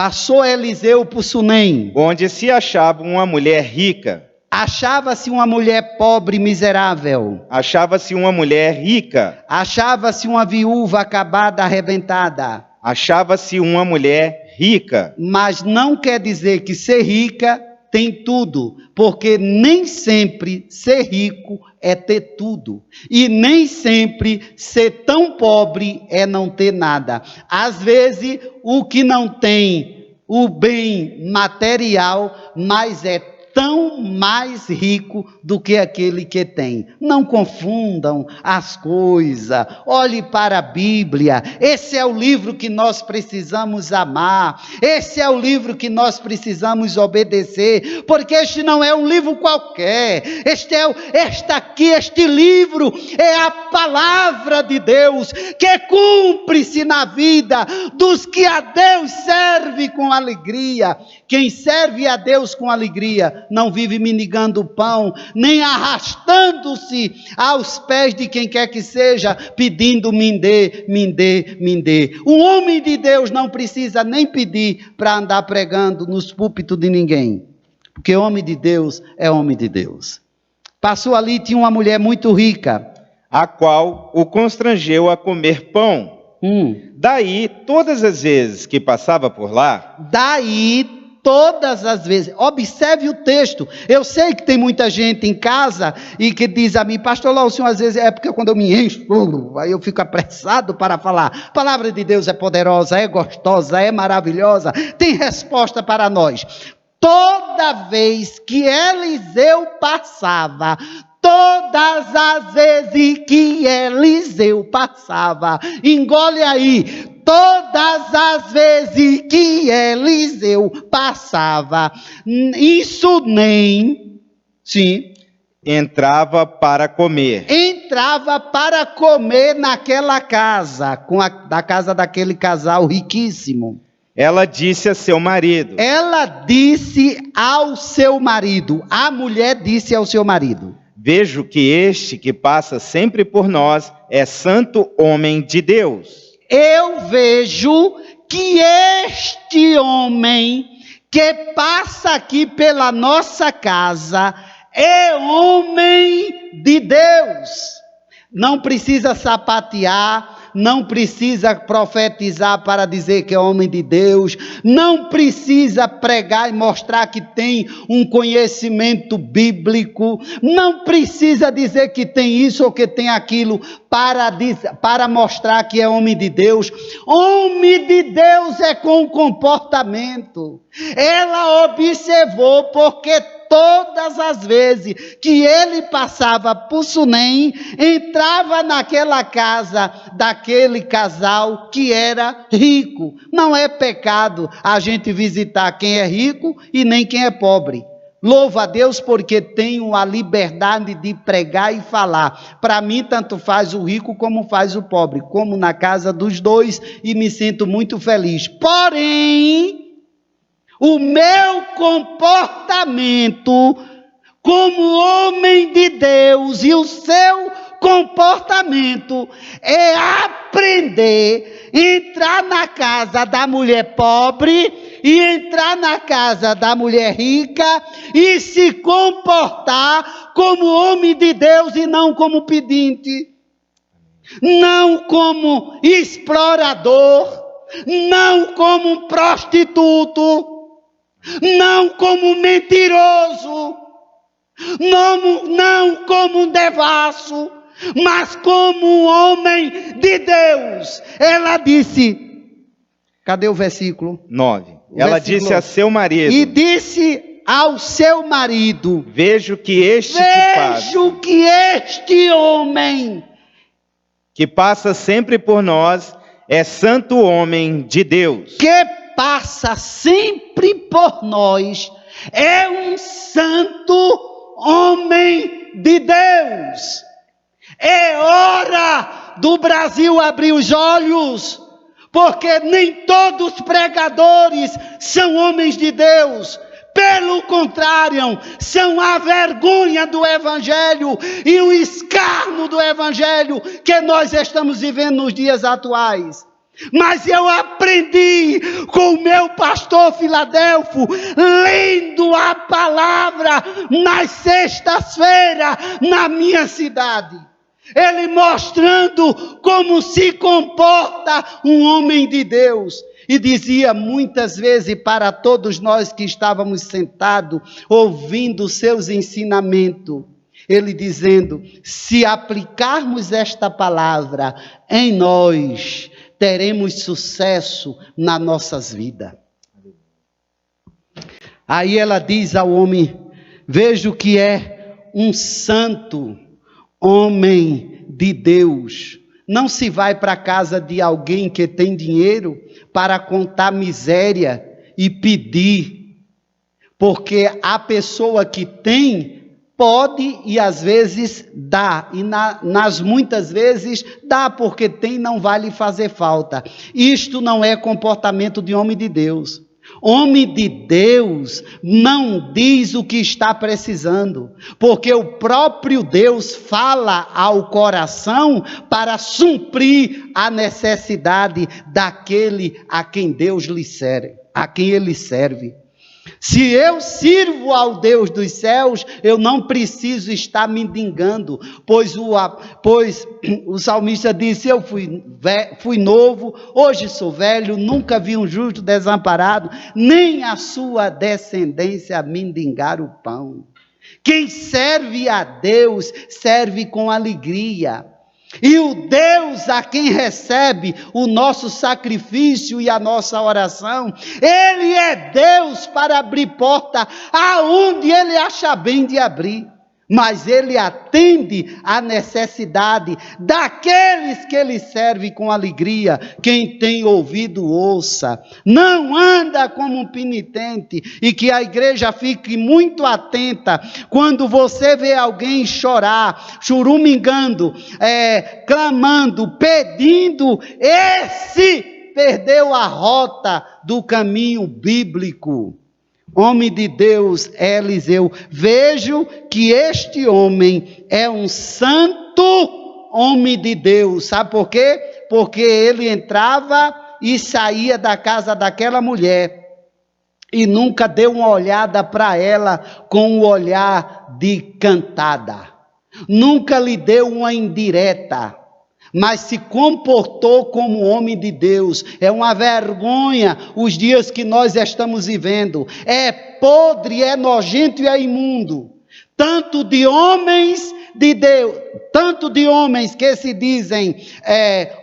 onde se achava uma mulher rica. Achava-se uma mulher pobre e miserável. Achava-se uma mulher rica. Achava-se uma viúva acabada, arrebentada. Achava-se uma mulher rica. Mas não quer dizer que ser rica tem tudo, porque nem sempre ser rico é ter tudo, e nem sempre ser tão pobre é não ter nada. Às vezes, o que não tem, o bem material, mas é tão mais rico do que aquele que tem. Não confundam as coisas. Olhe para a Bíblia. Esse é o livro que nós precisamos amar. Esse é o livro que nós precisamos obedecer, porque este não é um livro qualquer. Este livro é a palavra de Deus, que cumpre-se na vida dos que a Deus serve com alegria. Quem serve a Deus com alegria não vive mendigando pão, nem arrastando-se aos pés de quem quer que seja, pedindo me dê, me dê, me dê. O homem de Deus não precisa nem pedir para andar pregando nos púlpitos de ninguém, porque homem de Deus é homem de Deus. Passou ali, tinha uma mulher muito rica, a qual o constrangeu a comer pão. Daí, todas as vezes que passava por lá... Todas as vezes, observe o texto. Eu sei que tem muita gente em casa e que diz a mim, pastor Laucinho, às vezes é porque quando eu me encho, aí eu fico apressado para falar. A palavra de Deus é poderosa, é gostosa, é maravilhosa, tem resposta para nós. Toda vez que Eliseu passava, todas as vezes que Eliseu passava, engole aí, todas as vezes que Eliseu passava, isso nem, sim, entrava para comer. Entrava para comer naquela casa, da casa daquele casal riquíssimo. Ela disse a seu marido. Ela disse ao seu marido, a mulher disse ao seu marido: vejo que este que passa sempre por nós é santo homem de Deus. Eu vejo que este homem que passa aqui pela nossa casa é homem de Deus. Não precisa sapatear, não precisa profetizar para dizer que é homem de Deus, não precisa pregar e mostrar que tem um conhecimento bíblico, não precisa dizer que tem isso ou que tem aquilo para mostrar que é homem de Deus. Homem de Deus é com comportamento. Ela observou, porque todas as vezes que ele passava por Sunem, entrava naquela casa daquele casal que era rico. Não é pecado a gente visitar quem é rico e nem quem é pobre. Louva a Deus porque tenho a liberdade de pregar e falar. Para mim, tanto faz o rico como faz o pobre, como na casa dos dois, e me sinto muito feliz. Porém, o meu comportamento como homem de Deus e o seu comportamento é aprender a entrar na casa da mulher pobre e entrar na casa da mulher rica e se comportar como homem de Deus e não como pedinte, não como explorador, não como prostituto, não como mentiroso, não como devasso, mas como um homem de Deus. Ela disse, cadê o versículo? 9. Ela disse a seu marido. E disse ao seu marido: vejo que este homem que passa sempre por nós é santo homem de Deus. Que passa sempre por nós é um santo homem de Deus. É hora do Brasil abrir os olhos, porque nem todos os pregadores são homens de Deus. Pelo contrário, são a vergonha do Evangelho e o escárnio do Evangelho que nós estamos vivendo nos dias atuais. Mas eu aprendi com o meu pastor Filadelfo, lendo a palavra nas sextas-feiras na minha cidade. Ele mostrando como se comporta um homem de Deus. e dizia muitas vezes para todos nós que estávamos sentados, ouvindo seus ensinamentos, ele dizendo: se aplicarmos esta palavra em nós, teremos sucesso nas nossas vidas. Aí ela diz ao homem: vejo que é um santo homem de Deus. Não se vai para a casa de alguém que tem dinheiro para contar miséria e pedir, porque a pessoa que tem pode e às vezes dá, e nas muitas vezes dá porque tem, não vai lhe fazer falta. Isto não é comportamento de homem de Deus. Homem de Deus não diz o que está precisando, porque o próprio Deus fala ao coração para suprir a necessidade daquele a quem Deus lhe serve, a quem ele serve. Se eu sirvo ao Deus dos céus, eu não preciso estar mendigando, pois o salmista disse: eu fui novo, hoje sou velho, nunca vi um justo desamparado, nem a sua descendência mendigar o pão. Quem serve a Deus, serve com alegria. E o Deus a quem recebe o nosso sacrifício e a nossa oração, Ele é Deus para abrir porta aonde Ele acha bem de abrir. Mas Ele atende à necessidade daqueles que Ele serve com alegria. Quem tem ouvido, ouça. Não anda como um penitente. E que a igreja fique muito atenta quando você vê alguém chorar, churumingando, clamando, pedindo. Esse perdeu a rota do caminho bíblico. Homem de Deus, Eliseu, vejo que este homem é um santo homem de Deus. Sabe por quê? Porque ele entrava e saía da casa daquela mulher e nunca deu uma olhada para ela com um olhar de cantada. Nunca lhe deu uma indireta, mas se comportou como homem de Deus. É uma vergonha os dias que nós estamos vivendo. É podre, é nojento e é imundo. Tanto de homens de Deus, tanto de homens que se dizem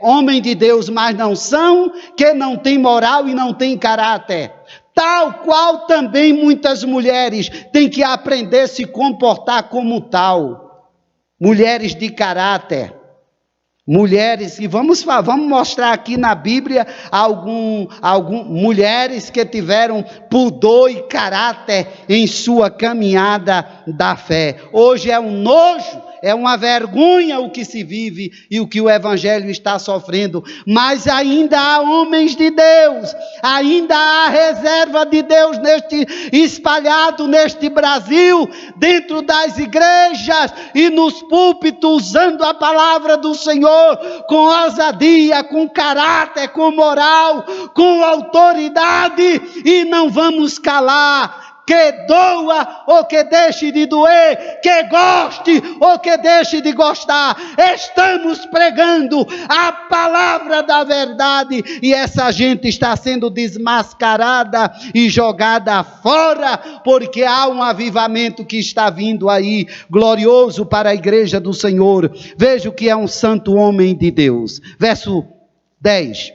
homem de Deus, mas não são, que não tem moral e não tem caráter. Tal qual também muitas mulheres têm que aprender a se comportar como tal. Mulheres de caráter. Mulheres, e vamos mostrar aqui na Bíblia mulheres que tiveram pudor e caráter em sua caminhada da fé. Hoje é um nojo, é uma vergonha o que se vive e o que o Evangelho está sofrendo, mas ainda há homens de Deus, ainda há reserva de Deus espalhado neste Brasil, dentro das igrejas e nos púlpitos, usando a palavra do Senhor com ousadia, com caráter, com moral, com autoridade, e não vamos calar. Que doa ou que deixe de doer, que goste ou que deixe de gostar, estamos pregando a palavra da verdade, e essa gente está sendo desmascarada e jogada fora, porque há um avivamento que está vindo aí, glorioso para a igreja do Senhor. Veja o que é um santo homem de Deus. Verso 10.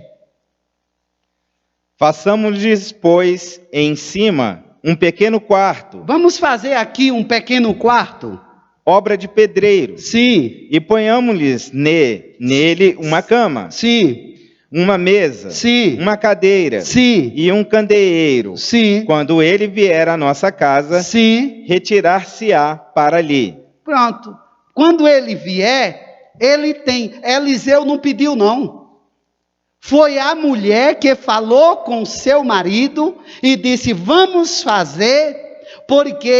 Façamos-lhes, pois, em cima um pequeno quarto. Vamos fazer aqui um pequeno quarto. Obra de pedreiro. Sim. E ponhamos-lhes nele uma cama. Sim. Uma mesa. Sim. Uma cadeira. Sim. E um candeeiro. Sim. Quando ele vier à nossa casa, sim, retirar-se-á para ali. Pronto. Quando ele vier, ele tem. Eliseu não pediu não. Foi a mulher que falou com seu marido e disse: vamos fazer, porque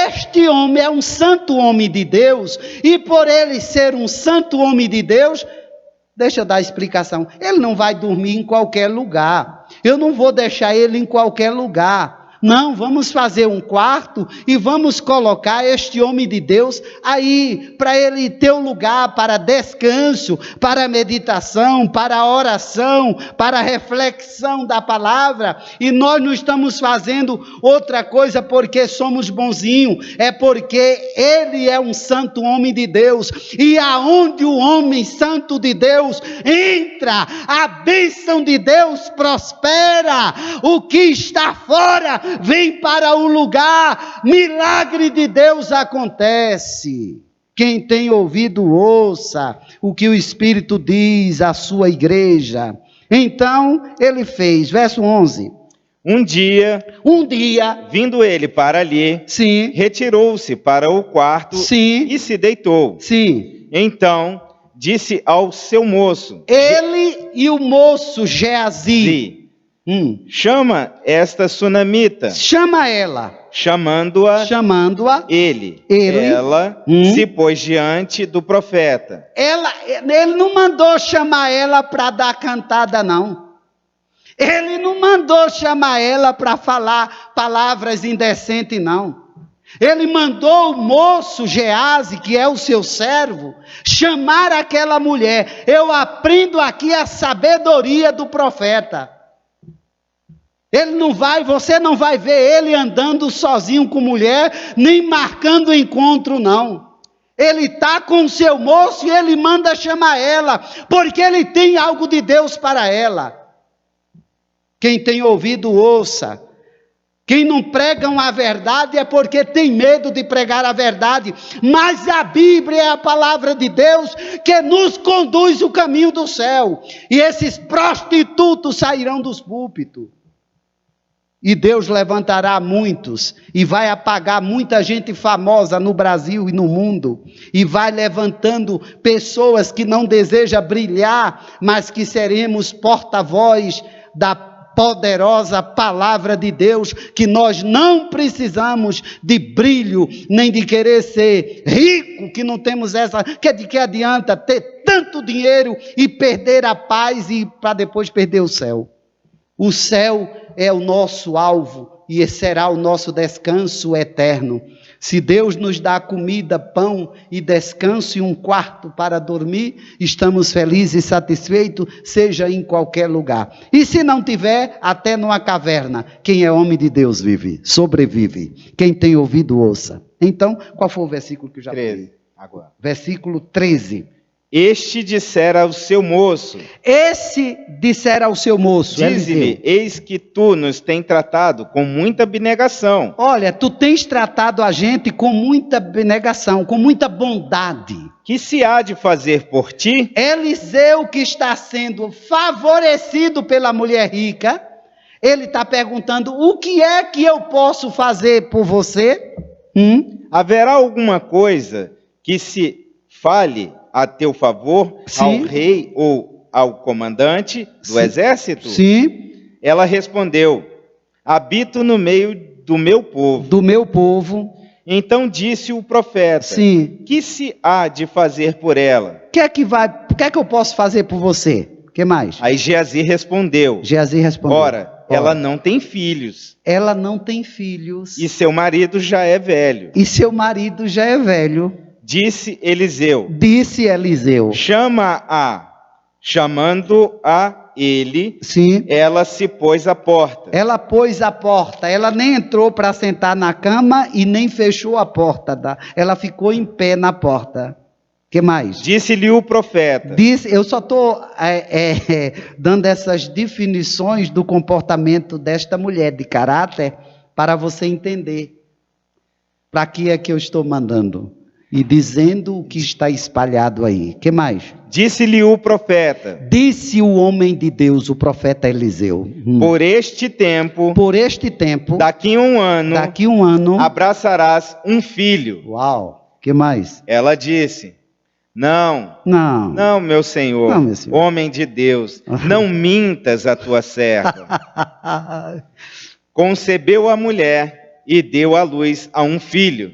este homem é um santo homem de Deus, e por ele ser um santo homem de Deus, deixa eu dar a explicação, ele não vai dormir em qualquer lugar, eu não vou deixar ele em qualquer lugar. Não, vamos fazer um quarto e vamos colocar este homem de Deus aí, para ele ter um lugar para descanso, para meditação, para oração, para reflexão da palavra. E nós não estamos fazendo outra coisa porque somos bonzinhos, é porque ele é um santo homem de Deus, e aonde o homem santo de Deus entra, a bênção de Deus prospera. O que está fora vem para o lugar, milagre de Deus acontece. Quem tem ouvido, ouça o que o Espírito diz à sua igreja. Então, ele fez, verso 11. Um dia, vindo ele para ali, sim, retirou-se para o quarto, sim, e se deitou. Sim. Então, disse ao seu moço, ele e o moço Geazi, chama esta sunamita. Chama ela. Chamando-a, ele. Ela se pôs diante do profeta. Ele não mandou chamar ela para dar cantada, não. Ele não mandou chamar ela para falar palavras indecentes, não. Ele mandou o moço Geazi, que é o seu servo, chamar aquela mulher. Eu aprendo aqui a sabedoria do profeta. Você não vai ver ele andando sozinho com mulher, nem marcando encontro, não. Ele está com o seu moço e ele manda chamar ela, porque ele tem algo de Deus para ela. Quem tem ouvido, ouça. Quem não pregam a verdade é porque tem medo de pregar a verdade. Mas a Bíblia é a palavra de Deus que nos conduz o caminho do céu. E esses prostitutos sairão dos púlpitos. E Deus levantará muitos, e vai apagar muita gente famosa no Brasil e no mundo, e vai levantando pessoas que não desejam brilhar, mas que seremos porta-voz da poderosa palavra de Deus, que nós não precisamos de brilho, nem de querer ser rico, que não temos essa, que de que adianta ter tanto dinheiro e perder a paz e para depois perder o céu. O céu é o nosso alvo e será o nosso descanso eterno. Se Deus nos dá comida, pão e descanso e um quarto para dormir, estamos felizes e satisfeitos, seja em qualquer lugar. E se não tiver, até numa caverna, quem é homem de Deus vive, sobrevive. Quem tem ouvido, ouça. Então, qual foi o versículo que eu já falei? Agora. Versículo 13. Este dissera ao seu moço. Dize-lhe, eis que tu nos tens tratado com muita abnegação. Olha, tu tens tratado a gente com muita abnegação, com muita bondade. Que se há de fazer por ti? Eliseu, que está sendo favorecido pela mulher rica, ele está perguntando, o que é que eu posso fazer por você? Haverá alguma coisa que se fale a teu favor, sim, ao rei ou ao comandante do sim, exército? Sim. Ela respondeu, habito no meio do meu povo. Do meu povo. Então disse o profeta, sim, que se há de fazer por ela? O que é que eu posso fazer por você? O que mais? Aí Geazi respondeu, ora, ela não tem filhos. Ela não tem filhos. E seu marido já é velho. Disse Eliseu, chamando a ele, sim, ela se pôs à porta. Ela nem entrou para sentar na cama e nem fechou a porta, ela ficou em pé na porta. Que mais? Disse-lhe o profeta. Eu só estou dando essas definições do comportamento desta mulher, de caráter, para você entender. Para que é que eu estou mandando? E dizendo o que está espalhado aí. Que mais? Disse-lhe o profeta. Disse o homem de Deus, o profeta Eliseu. Por este tempo. Daqui um ano. Abraçarás um filho. Uau. Que mais? Ela disse. Não, meu senhor. Homem de Deus, não mintas a tua serva. Concebeu a mulher e deu à luz a um filho.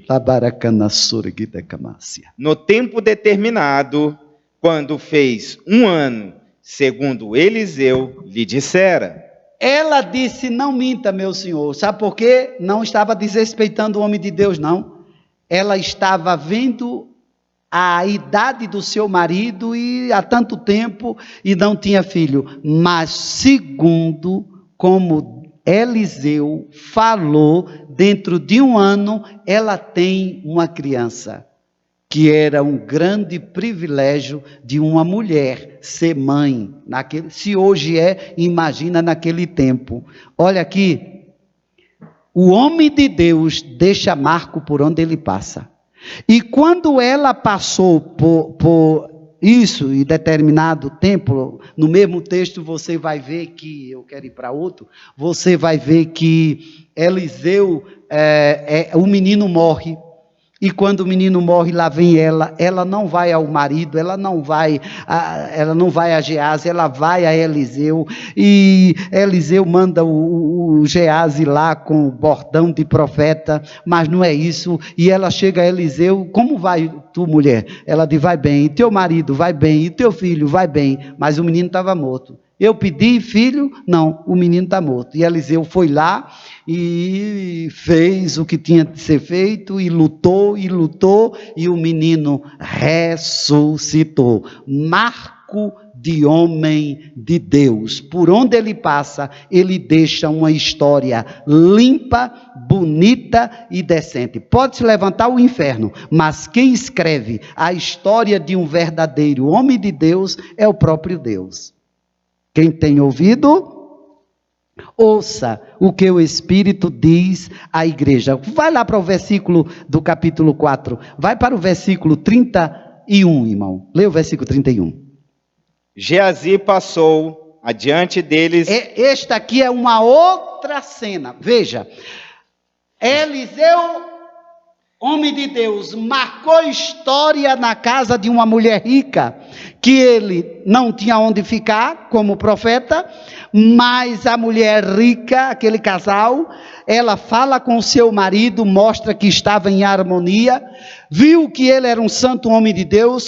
No tempo determinado, quando fez 1 ano, segundo Eliseu lhe dissera. Ela disse, não minta, meu senhor. Sabe por quê? Não estava desrespeitando o homem de Deus, não. Ela estava vendo a idade do seu marido e há tanto tempo e não tinha filho. Mas segundo como Eliseu falou, dentro de 1 ano ela tem uma criança. Que era um grande privilégio de uma mulher ser mãe. Se hoje é, imagina naquele tempo. Olha aqui, o homem de Deus deixa marco por onde ele passa. E quando ela passou por isso em determinado tempo, no mesmo texto você vai ver que, eu quero ir para outro, você vai ver que Eliseu, o menino morre. E quando o menino morre, lá vem ela não vai ao marido, ela não vai a Geazi, ela vai a Eliseu, e Eliseu manda o Geazi lá com o bordão de profeta, mas não é isso, e ela chega a Eliseu, como vai tu, mulher? Ela diz, vai bem, e teu marido vai bem, e teu filho vai bem, mas o menino estava morto. Eu pedi filho, não, o menino está morto. E Eliseu foi lá e fez o que tinha de ser feito, e lutou, e o menino ressuscitou. Marco de homem de Deus. Por onde ele passa, ele deixa uma história limpa, bonita e decente. Pode se levantar o inferno, mas quem escreve a história de um verdadeiro homem de Deus é o próprio Deus. Quem tem ouvido, ouça o que o Espírito diz à igreja. Vai lá para o versículo do capítulo 4. Vai para o versículo 31, irmão. Lê o versículo 31. Geazi passou adiante deles. Esta aqui é uma outra cena. Veja. Eliseu, homem de Deus, marcou história na casa de uma mulher rica, que ele não tinha onde ficar como profeta, mas a mulher rica, aquele casal, ela fala com o seu marido, mostra que estava em harmonia, viu que ele era um santo homem de Deus,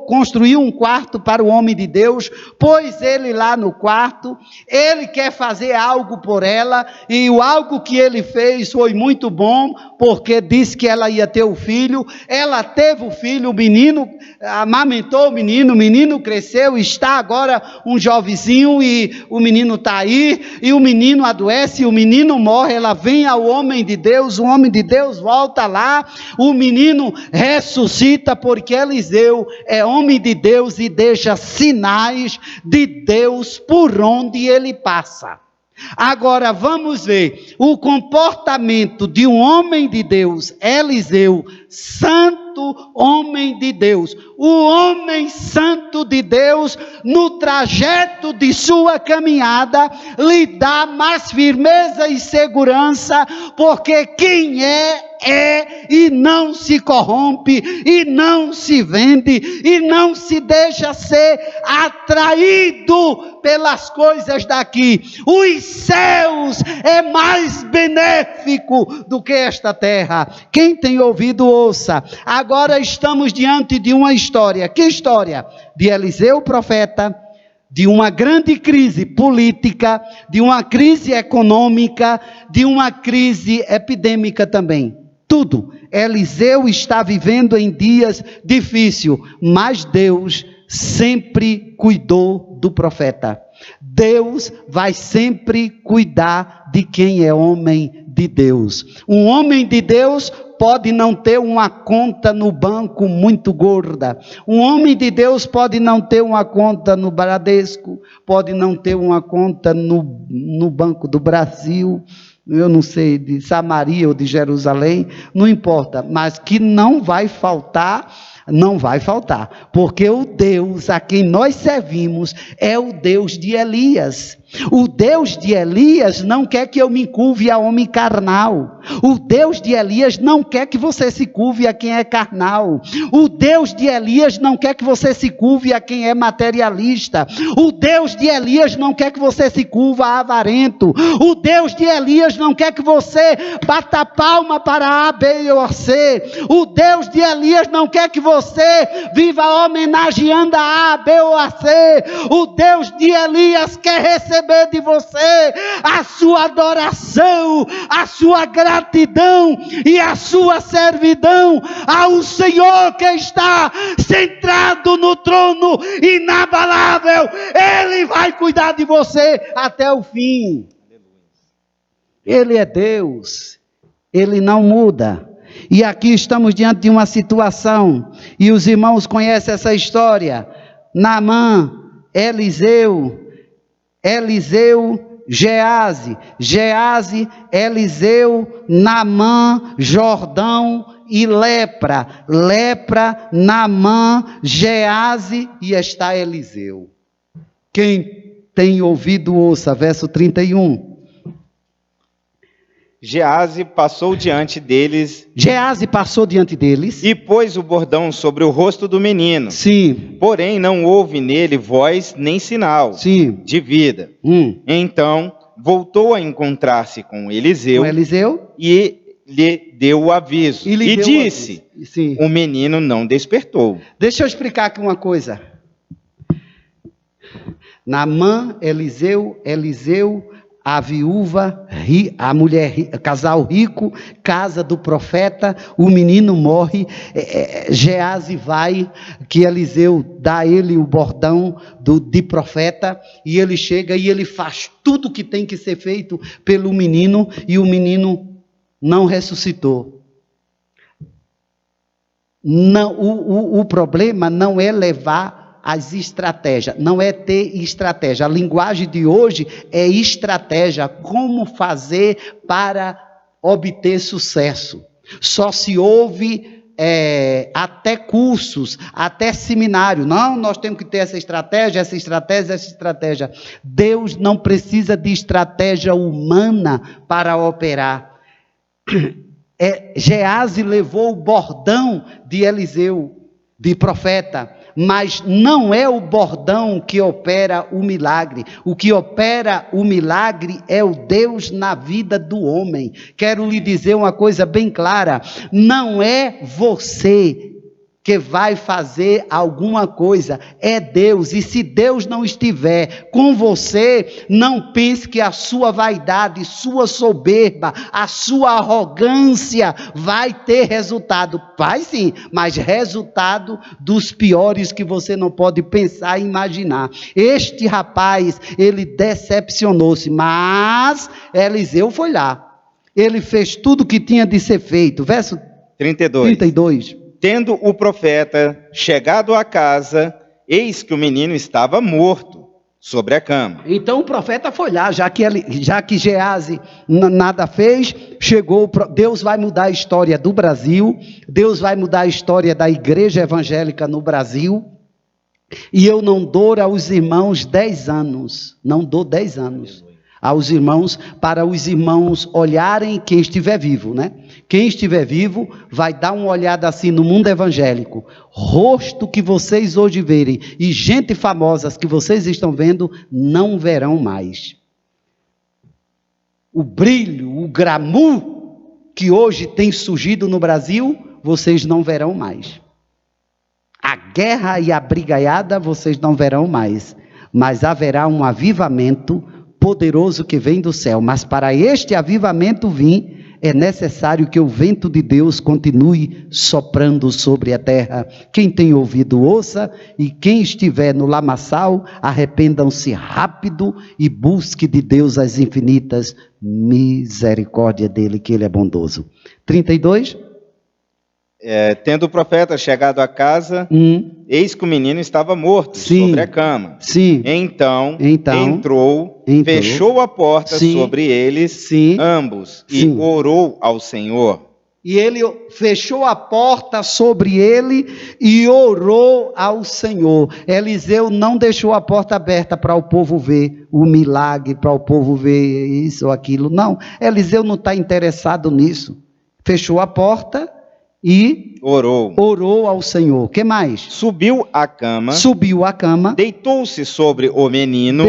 construiu um quarto para o homem de Deus, pôs ele lá no quarto, ele quer fazer algo por ela, e o algo que ele fez foi muito bom, porque disse que ela ia ter o filho, ela teve o filho, o menino, amamentou o menino cresceu, está agora um jovenzinho, e o menino está aí, e o menino adoece, e o menino morre, ela vem ao homem de Deus, o homem de Deus volta lá, o menino ressuscita, porque Eliseu é homem de Deus e deixa sinais de Deus por onde ele passa. Agora vamos ver o comportamento de um homem de Deus, Eliseu, santo homem de Deus. O homem santo de Deus, no trajeto de sua caminhada, lhe dá mais firmeza e segurança, porque quem é e não se corrompe, e não se vende, e não se deixa ser atraído pelas coisas daqui. Os céus é mais benéfico do que esta terra. Quem tem ouvido, ouça. Agora estamos diante de uma história. Que história? De Eliseu, profeta, de uma grande crise política, de uma crise econômica, de uma crise epidêmica também. Tudo. Eliseu está vivendo em dias difíceis, mas Deus sempre cuidou do profeta. Deus vai sempre cuidar de quem é homem de Deus. Um homem de Deus pode não ter uma conta no banco muito gorda. Um homem de Deus pode não ter uma conta no Bradesco, pode não ter uma conta no Banco do Brasil, eu não sei, de Samaria ou de Jerusalém, não importa, mas que não vai faltar, porque o Deus a quem nós servimos é o Deus de Elias. O Deus de Elias não quer que eu me curve a homem carnal. O Deus de Elias não quer que você se curve a quem é carnal. O Deus de Elias não quer que você se curve a quem é materialista. O Deus de Elias não quer que você se curva a avarento. O Deus de Elias não quer que você bata palma para A, B ou C. O Deus de Elias não quer que você viva homenageando a B ou a C. O Deus de Elias quer receber de você a sua adoração, a sua gratidão e a sua servidão ao Senhor que está centrado no trono inabalável. Ele vai cuidar de você até o fim. Ele é Deus, Ele não muda. E aqui estamos diante de uma situação, e os irmãos conhecem essa história. Naamã, Eliseu, Gease, Eliseu, Naamã, Jordão e lepra, Naamã, Gease e está Eliseu. Quem tem ouvido ouça, verso 31. Gease passou diante deles. E pôs o bordão sobre o rosto do menino. Sim. Porém não houve nele voz nem sinal. Sim. De vida. Então voltou a encontrar-se com Eliseu. E lhe deu o aviso. E disse: o menino não despertou. Deixa eu explicar aqui uma coisa. Naamã, Eliseu, a viúva, a mulher, casal rico, casa do profeta, o menino morre, Gease vai, que Eliseu dá a ele o bordão de profeta, e ele chega e ele faz tudo que tem que ser feito pelo menino, e o menino não ressuscitou. Não, o problema não é levar as estratégias, não é ter estratégia. A linguagem de hoje é estratégia, como fazer para obter sucesso. Só se ouve até cursos, até seminário. Não, nós temos que ter essa estratégia. Deus não precisa de estratégia humana para operar. Gease levou o bordão de Eliseu, de profeta, mas não é o bordão que opera o milagre. O que opera o milagre é o Deus na vida do homem. Quero lhe dizer uma coisa bem clara: não é você que vai fazer alguma coisa, é Deus. E se Deus não estiver com você, não pense que a sua vaidade, sua soberba, a sua arrogância vai ter resultado. Vai sim, mas resultado dos piores que você não pode pensar e imaginar. Este rapaz, ele decepcionou-se, mas Eliseu foi lá. Ele fez tudo o que tinha de ser feito. Verso 32. Tendo o profeta chegado à casa, eis que o menino estava morto sobre a cama. Então o profeta foi lá, já que Gease nada fez, chegou. Deus vai mudar a história do Brasil, Deus vai mudar a história da igreja evangélica no Brasil, e eu não dou aos irmãos 10 anos, não dou 10 anos aos irmãos, para os irmãos olharem quem estiver vivo, né? Quem estiver vivo vai dar uma olhada assim no mundo evangélico. Rosto que vocês hoje verem e gente famosa que vocês estão vendo, não verão mais. O brilho, o glamour que hoje tem surgido no Brasil, vocês não verão mais. A guerra e a brigaiada vocês não verão mais. Mas haverá um avivamento poderoso que vem do céu. Mas para este avivamento vir, é necessário que o vento de Deus continue soprando sobre a terra. Quem tem ouvido, ouça, e quem estiver no lamaçal, arrependam-se rápido e busque de Deus as infinitas misericórdia dele, que ele é bondoso. 32. Tendo o profeta chegado à casa, eis que o menino estava morto sobre a cama. Então entrou, fechou a porta sobre eles ambos e orou ao Senhor. E ele fechou a porta sobre ele e orou ao Senhor. Eliseu não deixou a porta aberta para o povo ver o milagre, para o povo ver isso ou aquilo. Não, Eliseu não está interessado nisso. Fechou a porta e orou ao Senhor. O que mais? Subiu à cama, deitou-se sobre o menino,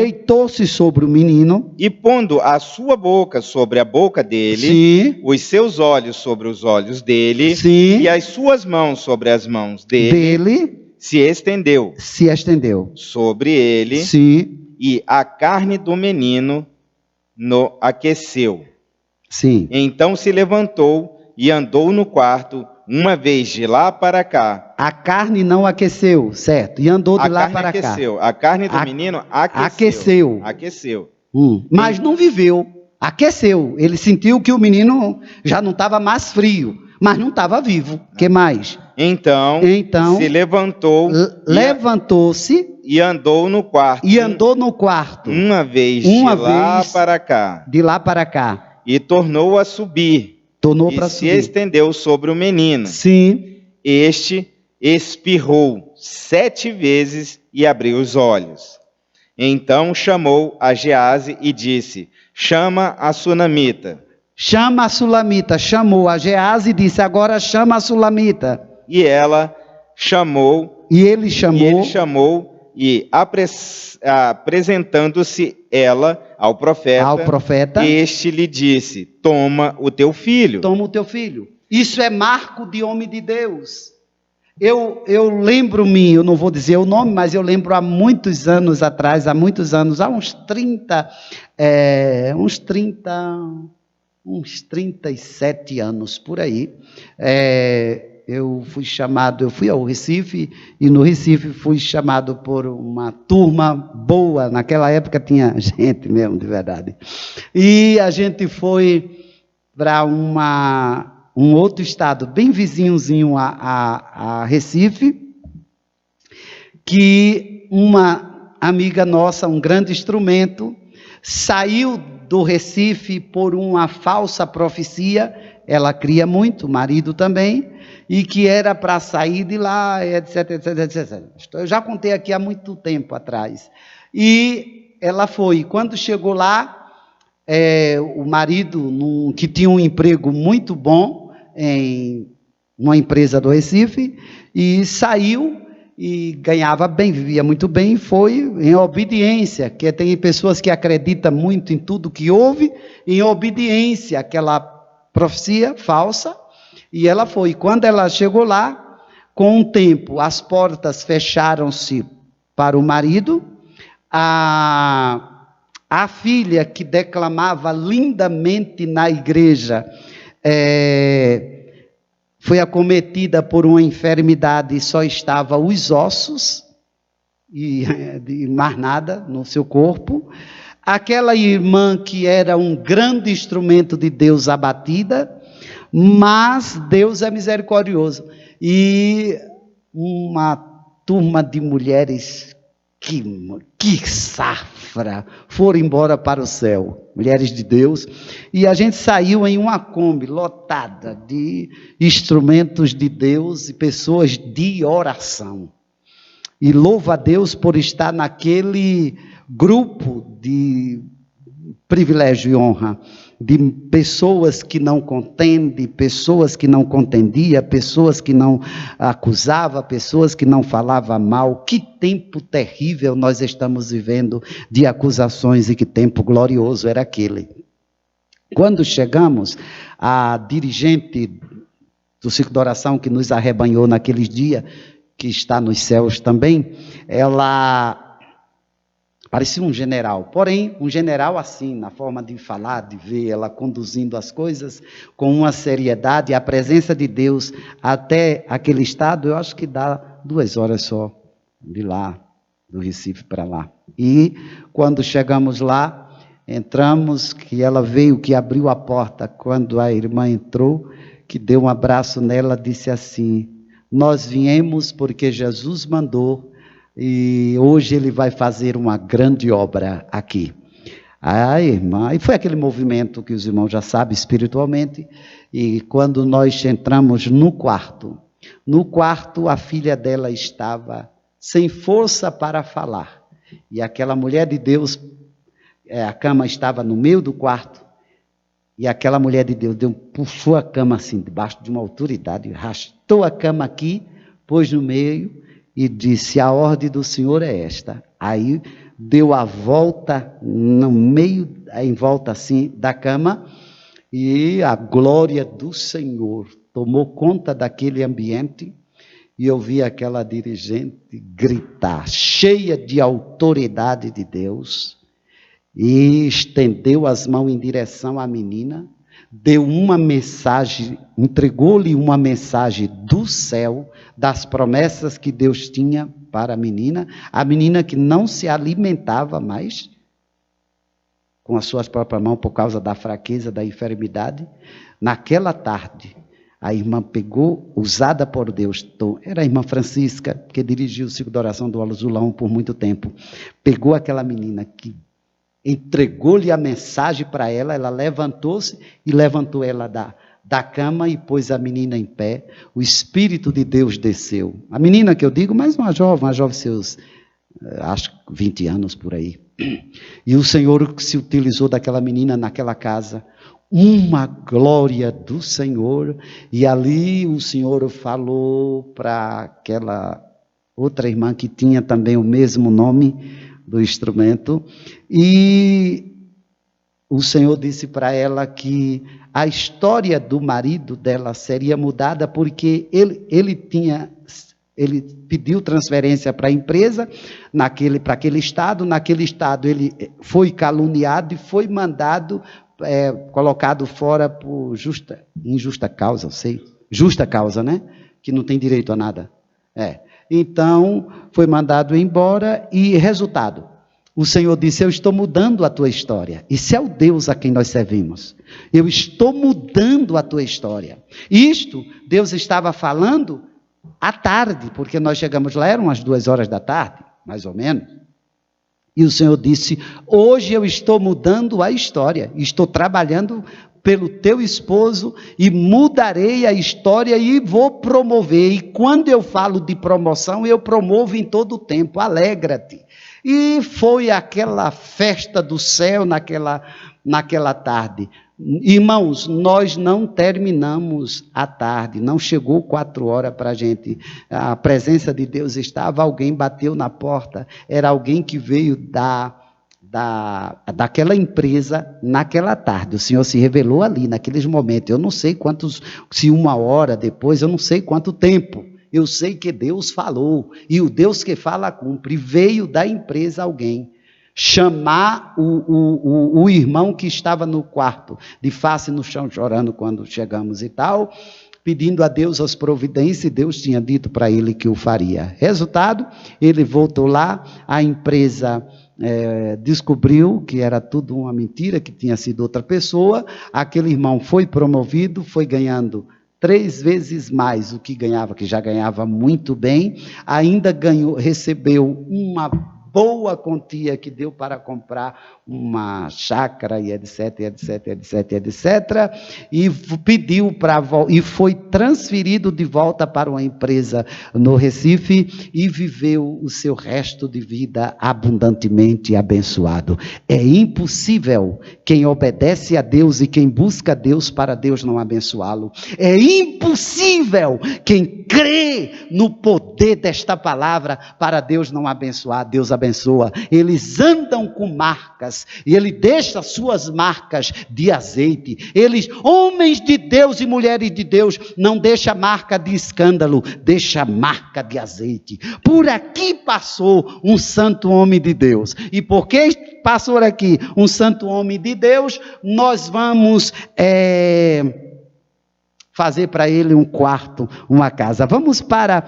e pondo a sua boca sobre a boca dele, sim, os seus olhos sobre os olhos dele, sim, e as suas mãos sobre as mãos dele, se estendeu sobre ele, sim, e a carne do menino no aqueceu. Sim. Então se levantou e andou no quarto, uma vez de lá para cá. A carne não aqueceu, certo? E andou de lá para cá. A carne do menino aqueceu. Aqueceu. Mas não viveu. Aqueceu. Ele sentiu que o menino já não estava mais frio, mas não estava vivo. O que mais? Então se levantou-se e andou no quarto. Uma vez de lá para cá. E tornou a subir. Se estendeu sobre o menino. Sim. Este espirrou 7 vezes e abriu os olhos. Então chamou a Gease e disse: chama a sunamita. Chamou a Gease e disse: agora chama a sulamita. E ela chamou. E ele chamou. E apresentando-se ela ao profeta, este lhe disse: toma o teu filho. Isso é marco de homem de Deus. Eu lembro-me, eu não vou dizer o nome, mas eu lembro há muitos anos atrás, há uns 37 anos por aí, eu fui ao Recife, e no Recife fui chamado por uma turma boa, naquela época tinha gente mesmo, de verdade, e a gente foi para um outro estado, bem vizinhozinho a Recife, que uma amiga nossa, um grande instrumento, saiu do Recife por uma falsa profecia. Ela cria muito, o marido também, e que era para sair de lá, etc, etc, etc. Eu já contei aqui há muito tempo atrás. E ela foi. Quando chegou lá, o marido, que tinha um emprego muito bom em uma empresa do Recife, e saiu e ganhava bem, vivia muito bem, e foi em obediência, que tem pessoas que acreditam muito em tudo que ouve, em obediência àquela profecia falsa, e ela foi. Quando ela chegou lá, com o tempo, as portas fecharam-se para o marido, a filha que declamava lindamente na igreja, foi acometida por uma enfermidade e só estava os ossos, e mais nada no seu corpo. Aquela irmã que era um grande instrumento de Deus abatida, mas Deus é misericordioso. E uma turma de mulheres que safra, foram embora para o céu, mulheres de Deus, e a gente saiu em uma Kombi lotada de instrumentos de Deus e pessoas de oração. E louva a Deus por estar naquele grupo de privilégio e honra, de pessoas que não contendem, pessoas que não contendiam, pessoas que não acusavam, pessoas que não falavam mal. Que tempo terrível nós estamos vivendo de acusações, e que tempo glorioso era aquele. Quando chegamos, a dirigente do Círculo de Oração que nos arrebanhou naqueles dias, que está nos céus também, ela parecia um general, porém um general assim, na forma de falar, de ver, ela conduzindo as coisas com uma seriedade, a presença de Deus até aquele estado. Eu acho que dá 2 horas só, de lá, do Recife para lá. E quando chegamos lá, entramos, que ela veio, que abriu a porta, quando a irmã entrou, que deu um abraço nela, disse assim: nós viemos porque Jesus mandou, e hoje ele vai fazer uma grande obra aqui. A irmã, e foi aquele movimento que os irmãos já sabem espiritualmente, E quando nós entramos no quarto a filha dela estava sem força para falar. E aquela mulher de Deus, a cama estava no meio do quarto, e aquela mulher de Deus puxou a cama assim, debaixo de uma autoridade, arrastou a cama aqui, pôs no meio e disse: a ordem do Senhor é esta. Aí deu a volta no meio, em volta assim da cama, e a glória do Senhor tomou conta daquele ambiente, e eu vi aquela dirigente gritar, cheia de autoridade de Deus, e estendeu as mãos em direção à menina, deu uma mensagem, entregou-lhe uma mensagem do céu, das promessas que Deus tinha para a menina que não se alimentava mais com as suas próprias mãos por causa da fraqueza, da enfermidade. Naquela tarde, a irmã pegou, usada por Deus, era a irmã Francisca, que dirigiu o ciclo de oração do Azulão por muito tempo, pegou aquela menina que entregou-lhe a mensagem para ela, ela levantou-se e levantou ela da cama e pôs a menina em pé. O Espírito de Deus desceu. A menina que eu digo, mais uma jovem seus, acho 20 anos por aí. E o Senhor se utilizou daquela menina naquela casa, uma glória do Senhor, e ali o Senhor falou para aquela outra irmã que tinha também o mesmo nome do instrumento, e o Senhor disse para ela que a história do marido dela seria mudada, porque ele pediu transferência para a empresa, para aquele estado, ele foi caluniado e foi mandado, colocado fora por injusta causa, justa causa, né? Que não tem direito a nada. Então, foi mandado embora e, resultado, o Senhor disse: eu estou mudando a tua história. Isso é o Deus a quem nós servimos. Eu estou mudando a tua história. Isto, Deus estava falando à tarde, porque nós chegamos lá, eram as 2h da tarde, mais ou menos. E o Senhor disse: hoje eu estou mudando a história, estou trabalhando pelo teu esposo e mudarei a história e vou promover. E quando eu falo de promoção, eu promovo em todo o tempo. Alegra-te. E foi aquela festa do céu naquela tarde. Irmãos, nós não terminamos a tarde, não chegou 4h para a gente. A presença de Deus estava, alguém bateu na porta, era alguém que veio daquela empresa naquela tarde. O Senhor se revelou ali, naqueles momentos. Eu não sei se 1h depois, eu não sei quanto tempo. Eu sei que Deus falou, e o Deus que fala cumpre. Veio da empresa alguém chamar o irmão que estava no quarto, de face no chão, chorando quando chegamos e tal, pedindo a Deus as providências, e Deus tinha dito para ele que o faria. Resultado, ele voltou lá, a empresa descobriu que era tudo uma mentira, que tinha sido outra pessoa. Aquele irmão foi promovido, foi ganhando 3 vezes mais o que ganhava, que já ganhava muito bem, ainda recebeu uma boa quantia que deu para comprar uma chácara e etc, e pediu e foi transferido de volta para uma empresa no Recife e viveu o seu resto de vida abundantemente abençoado. É impossível quem obedece a Deus e quem busca Deus para Deus não abençoá-lo. É impossível quem crê no poder desta palavra para Deus não abençoar. Deus abençoa. Eles andam com marcas, e ele deixa suas marcas de azeite. Eles, homens de Deus e mulheres de Deus, não deixa marca de escândalo, deixa marca de azeite. Por aqui passou um santo homem de Deus, e porque passou aqui um santo homem de Deus, nós vamos fazer para ele um quarto, uma casa. Vamos para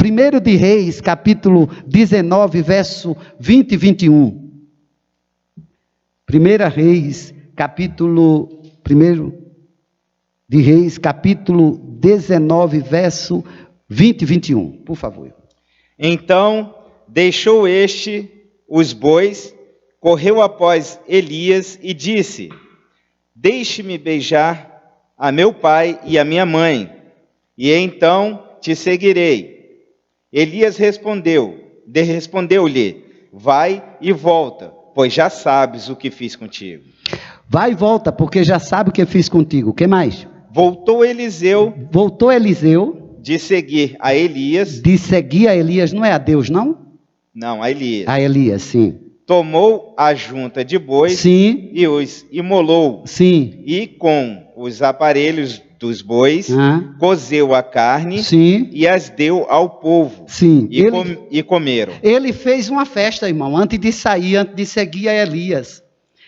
1 de Reis, capítulo 19, verso 20 e 21. 1 Reis, capítulo 1 de Reis, capítulo 19, verso 20 e 21. Por favor. Então deixou os bois, correu após Elias e disse: deixe-me beijar a meu pai e a minha mãe, e então te seguirei. Elias respondeu-lhe, vai e volta, pois já sabes o que fiz contigo. Vai e volta, porque já sabe o que fiz contigo. O que mais? Voltou Eliseu de seguir a Elias. De seguir a Elias, não é a Deus, não? Não, a Elias. A Elias, sim. Tomou a junta de bois, sim, e os imolou. Sim. E com os aparelhos dos bois, cozeu a carne, sim, e as deu ao povo. Sim. E comeram. Ele fez uma festa, irmão, antes de sair, antes de seguir a Elias.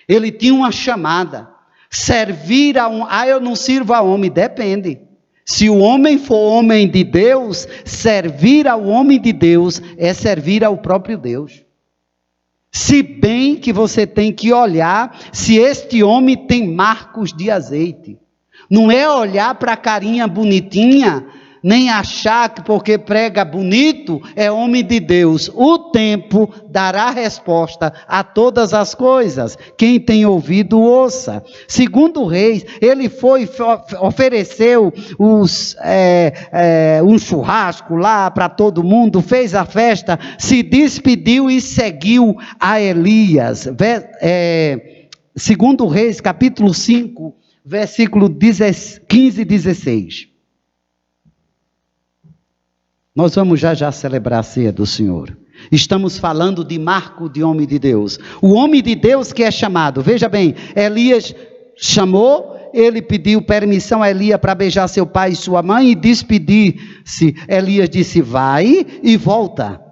Ele tinha uma chamada. Servir a um... eu não sirvo a homem, depende. Se o homem for homem de Deus, servir ao homem de Deus é servir ao próprio Deus. Se bem que você tem que olhar se este homem tem marcos de azeite. Não é olhar para a carinha bonitinha, nem achar que porque prega bonito é homem de Deus. O tempo dará resposta a todas as coisas. Quem tem ouvido, ouça. Segundo Reis, ele ofereceu um churrasco lá para todo mundo, fez a festa, se despediu e seguiu a Elias. Segundo Reis, capítulo 5, versículo 15 e 16. Nós vamos já celebrar a ceia do Senhor. Estamos falando de marco de homem de Deus. O homem de Deus que é chamado. Veja bem, Elias chamou, ele pediu permissão a Elias para beijar seu pai e sua mãe e despedir-se. Elias disse, vai e volta.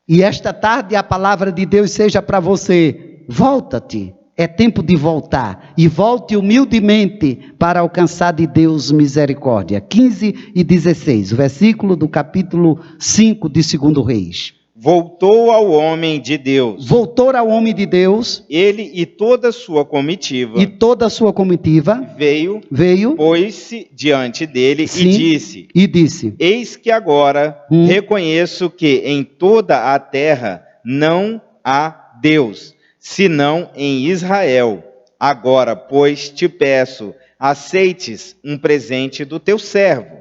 E esta tarde a palavra de Deus seja para você, volta-te. É tempo de voltar, e volte humildemente para alcançar de Deus misericórdia. 15 e 16, o versículo do capítulo 5 de 2 Reis. Voltou ao homem de Deus. Voltou ao homem de Deus. Ele e toda a sua comitiva. Veio. Pôs-se diante dele. Sim, e disse. Eis que agora reconheço que em toda a terra não há Deus, senão em Israel. Agora, pois, te peço, aceites um presente do teu servo.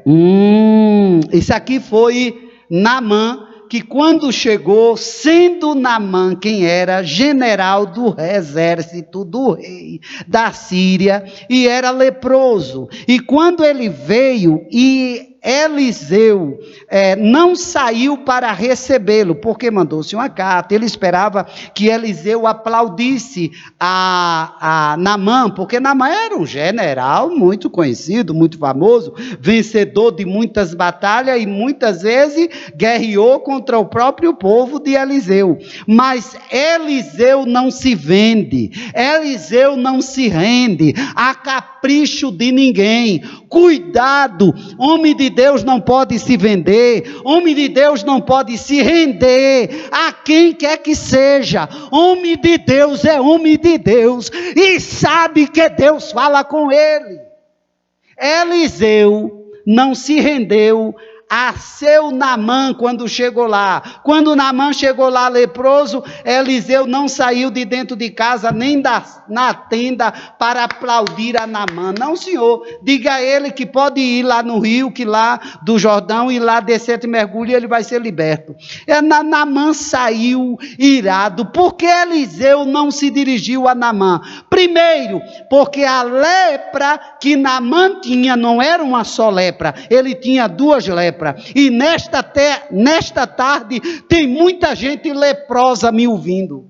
Isso aqui foi Naamã, que quando chegou, sendo Naamã quem era general do exército do rei da Síria, e era leproso. E quando ele veio, e Eliseu não saiu para recebê-lo, porque mandou-se uma carta. Ele esperava que Eliseu aplaudisse a Naamã, porque Naamã era um general muito conhecido, muito famoso, vencedor de muitas batalhas e muitas vezes guerreou contra o próprio povo de Eliseu. Mas Eliseu não se vende, Eliseu não se rende a capricho de ninguém. Cuidado, homem de Deus não pode se vender, homem de Deus não pode se render a quem quer que seja. Homem de Deus é homem de Deus e sabe que Deus fala com ele. Eliseu não se rendeu a seu Naamã quando chegou lá. Quando Naamã chegou lá leproso, Eliseu não saiu de dentro de casa, nem na tenda, para aplaudir a Naamã. Não, senhor, diga a ele que pode ir lá no rio, que lá do Jordão, e lá descer e mergulho, e ele vai ser liberto. Naamã saiu irado. Por que Eliseu não se dirigiu a Naamã? Primeiro, porque a lepra que Naamã tinha não era uma só lepra, ele tinha duas lepras. E nesta tarde tem muita gente leprosa me ouvindo,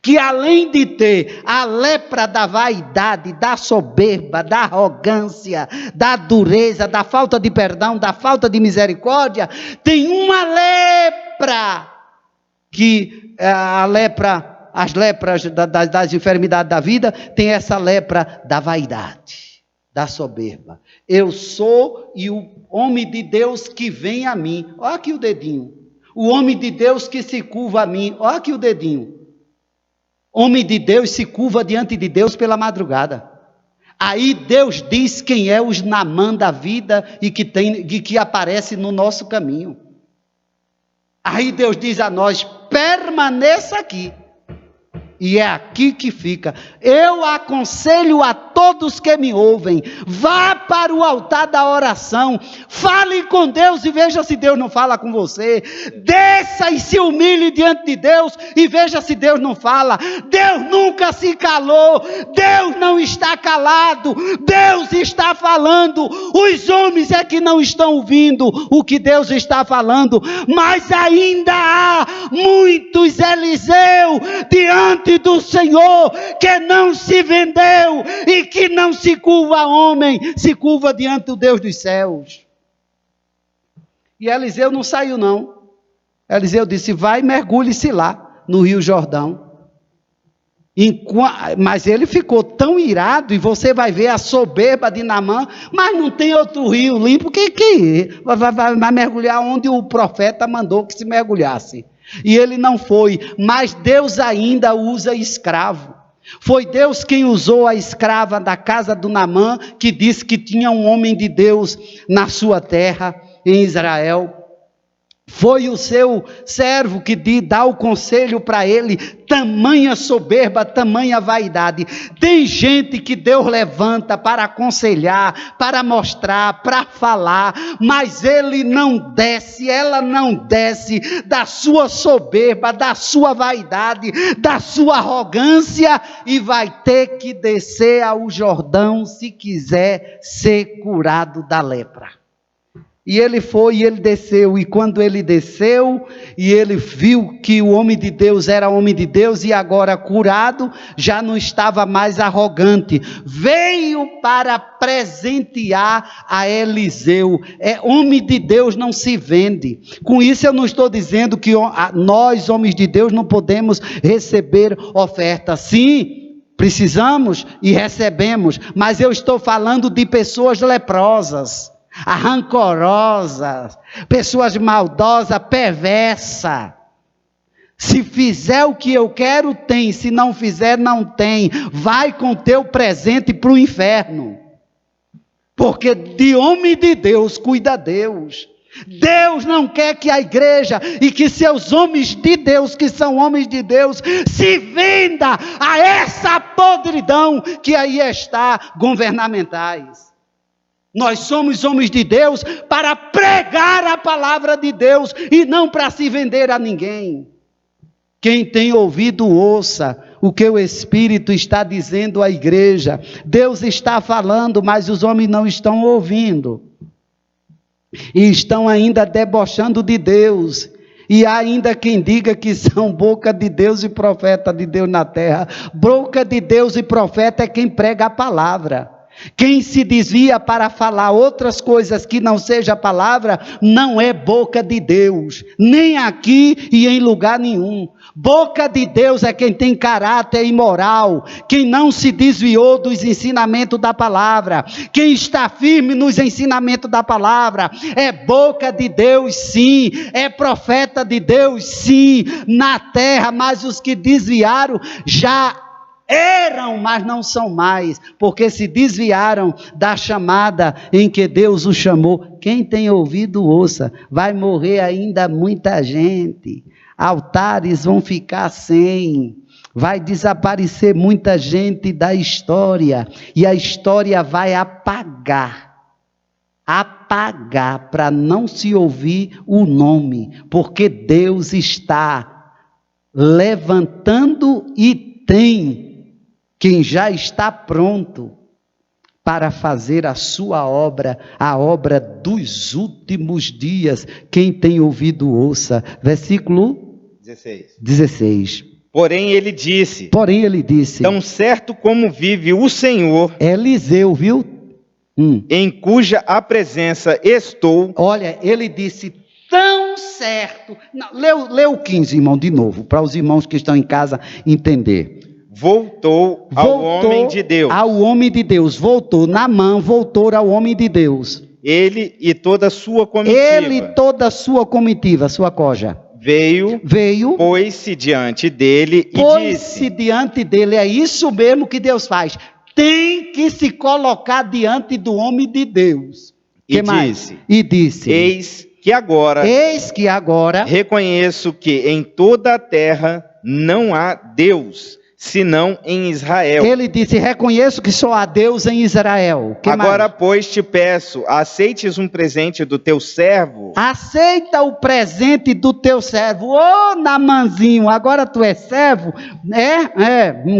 que além de ter a lepra da vaidade, da soberba, da arrogância, da dureza, da falta de perdão, da falta de misericórdia, tem uma lepra, que as lepras das enfermidades da vida, tem essa lepra da vaidade, da soberba. Eu sou e o homem de Deus que vem a mim. Olha aqui o dedinho. O homem de Deus que se curva a mim. Olha aqui o dedinho. Homem de Deus se curva diante de Deus pela madrugada. Aí Deus diz quem é os Naamã da vida e que aparece no nosso caminho. Aí Deus diz a nós, permaneça aqui. E é aqui que fica. Eu aconselho a todos que me ouvem, vá para o altar da oração, fale com Deus e veja se Deus não fala com você. Desça e se humilhe diante de Deus e veja se Deus não fala. Deus nunca se calou, Deus não está calado, Deus está falando. Os homens é que não estão ouvindo o que Deus está falando, mas ainda há muitos Eliseu diante do Senhor que não se vendeu e que não se curva a homem, se curva diante do Deus dos céus. E Eliseu não saiu não. Eliseu disse: vai e mergulhe-se lá no Rio Jordão. Mas ele ficou tão irado, e você vai ver a soberba de Naamã, mas não tem outro rio limpo, vai mergulhar onde o profeta mandou que se mergulhasse. E ele não foi, mas Deus ainda usa escravo. Foi Deus quem usou a escrava da casa do Naamã, que disse que tinha um homem de Deus na sua terra, em Israel. Foi o seu servo que dá o conselho para ele. Tamanha soberba, tamanha vaidade. Tem gente que Deus levanta para aconselhar, para mostrar, para falar, mas ele não desce, ela não desce da sua soberba, da sua vaidade, da sua arrogância, e vai ter que descer ao Jordão se quiser ser curado da lepra. E ele foi e ele desceu, e quando ele desceu, e ele viu que o homem de Deus era homem de Deus, e agora curado, já não estava mais arrogante, veio para presentear a Eliseu. Homem de Deus não se vende. Com isso eu não estou dizendo que nós, homens de Deus, não podemos receber oferta. Sim, precisamos e recebemos, mas eu estou falando de pessoas leprosas, rancorosas, pessoas maldosas, perversas. Se fizer o que eu quero, tem. Se não fizer, não tem. Vai com teu presente para o inferno. Porque de homem de Deus cuida Deus. Deus não quer que a igreja e que seus homens de Deus, que são homens de Deus, se venda a essa podridão que aí está, governamentais. Nós somos homens de Deus para pregar a palavra de Deus e não para se vender a ninguém. Quem tem ouvido, ouça o que o Espírito está dizendo à igreja. Deus está falando, mas os homens não estão ouvindo. E estão ainda debochando de Deus. E há ainda quem diga que são boca de Deus e profeta de Deus na terra. Boca de Deus e profeta é quem prega a palavra. Quem se desvia para falar outras coisas que não seja a palavra, não é boca de Deus, nem aqui e em lugar nenhum. Boca de Deus é quem tem caráter imoral, quem não se desviou dos ensinamentos da palavra, quem está firme nos ensinamentos da palavra. É boca de Deus, sim, é profeta de Deus, sim, na terra, mas os que desviaram já eram, mas não são mais, porque se desviaram da chamada em que Deus os chamou. Quem tem ouvido, ouça. Vai morrer ainda muita gente, altares vão ficar sem, vai desaparecer muita gente da história, e a história vai apagar para não se ouvir o nome, porque Deus está levantando e tem quem já está pronto para fazer a sua obra, a obra dos últimos dias. Quem tem ouvido, ouça. Versículo 16. Porém ele disse, tão certo como vive o Senhor, Eliseu, viu? Em cuja a presença estou. Olha, ele disse, tão certo. Não, lê o 15, irmão, de novo, para os irmãos que estão em casa entender. Voltou ao homem de Deus. Ao homem de Deus. Voltou. Naamã voltou ao homem de Deus. Ele e toda a sua comitiva. Sua coja. Veio, pôs-se diante dele e disse. Diante dele. É isso mesmo que Deus faz. Tem que se colocar diante do homem de Deus. E disse. Eis que agora reconheço que em toda a terra não há Deus senão em Israel. Ele disse: reconheço que só há Deus em Israel. Que Agora, mais? pois, te peço, aceites um presente do teu servo. Aceita o presente do teu servo. Ô, Naamanzinho, agora tu é servo?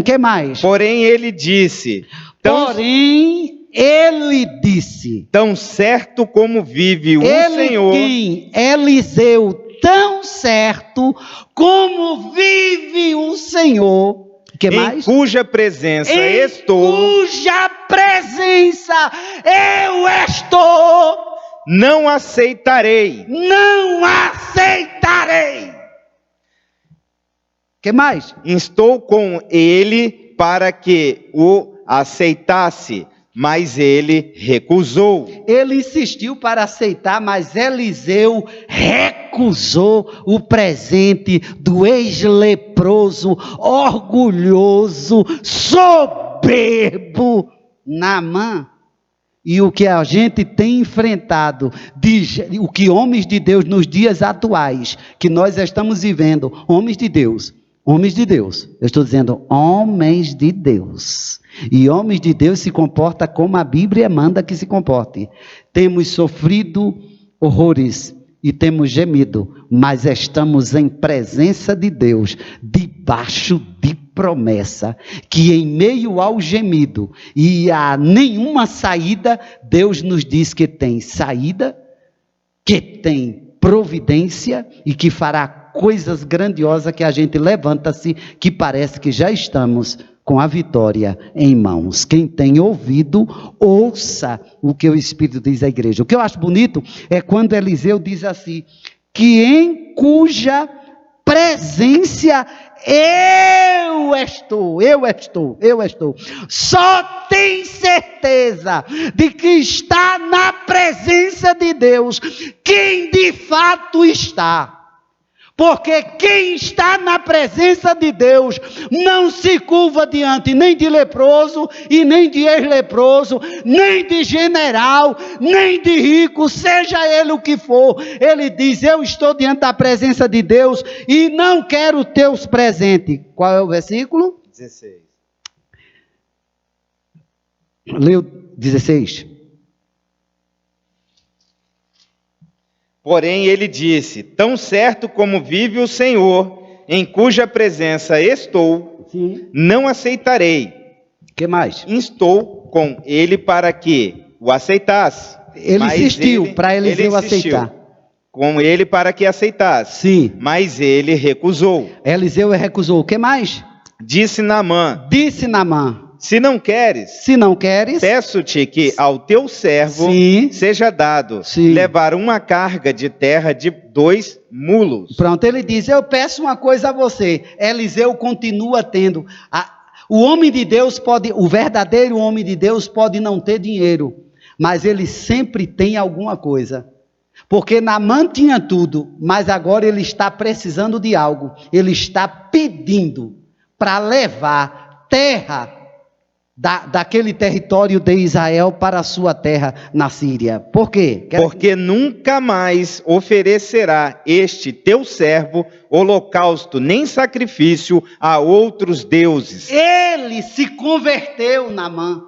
Que mais? Porém, ele disse, Porém, ele disse. tão certo como vive o Senhor. Quem? Eliseu, tão certo como vive o Senhor. Que mais? Em cuja presença estou, cuja presença eu estou, não aceitarei. não aceitarei. Que mais? Estou com ele para que o aceitasse, mas ele recusou. Ele insistiu para aceitar, mas Eliseu recusou o presente do ex-leproso, orgulhoso, soberbo Naamã. E o que a gente tem enfrentado, o que homens de Deus nos dias atuais, que nós estamos vivendo, homens de Deus, eu estou dizendo homens de Deus. E homens de Deus se comportam como a Bíblia manda que se comporte. Temos sofrido horrores e temos gemido, mas estamos em presença de Deus, debaixo de promessa, que em meio ao gemido e a nenhuma saída, Deus nos diz que tem saída, que tem providência e que fará coisas grandiosas, que a gente levanta-se, que parece que já estamos com a vitória em mãos. Quem tem ouvido, ouça o que o Espírito diz à igreja. O que eu acho bonito é quando Eliseu diz assim, que em cuja presença eu estou. Só tem certeza de que está na presença de Deus quem de fato está. Porque quem está na presença de Deus não se curva diante nem de leproso e nem de ex-leproso, nem de general, nem de rico, seja ele o que for. Ele diz, eu estou diante da presença de Deus e não quero teus presentes. Qual é o versículo? 16. Leu 16. Porém, ele disse, tão certo como vive o Senhor, em cuja presença estou, Sim. não aceitarei. Que mais? Estou com ele para que o aceitasse. Ele insistiu para Eliseu aceitar. Com ele para que aceitasse. Sim. Mas ele recusou. Eliseu recusou. O que mais? Disse Naamã, se não queres, peço-te que ao teu servo seja dado levar uma carga de terra de 2 mulos. Pronto, ele diz, eu peço uma coisa a você. Eliseu continua tendo. O homem de Deus o verdadeiro homem de Deus pode não ter dinheiro, mas ele sempre tem alguma coisa. Porque Naamã tinha tudo, mas agora ele está precisando de algo. Ele está pedindo para levar terra daquele território de Israel para a sua terra na Síria. Por quê? Porque nunca mais oferecerá este teu servo holocausto nem sacrifício a outros deuses. Ele se converteu, Naamã,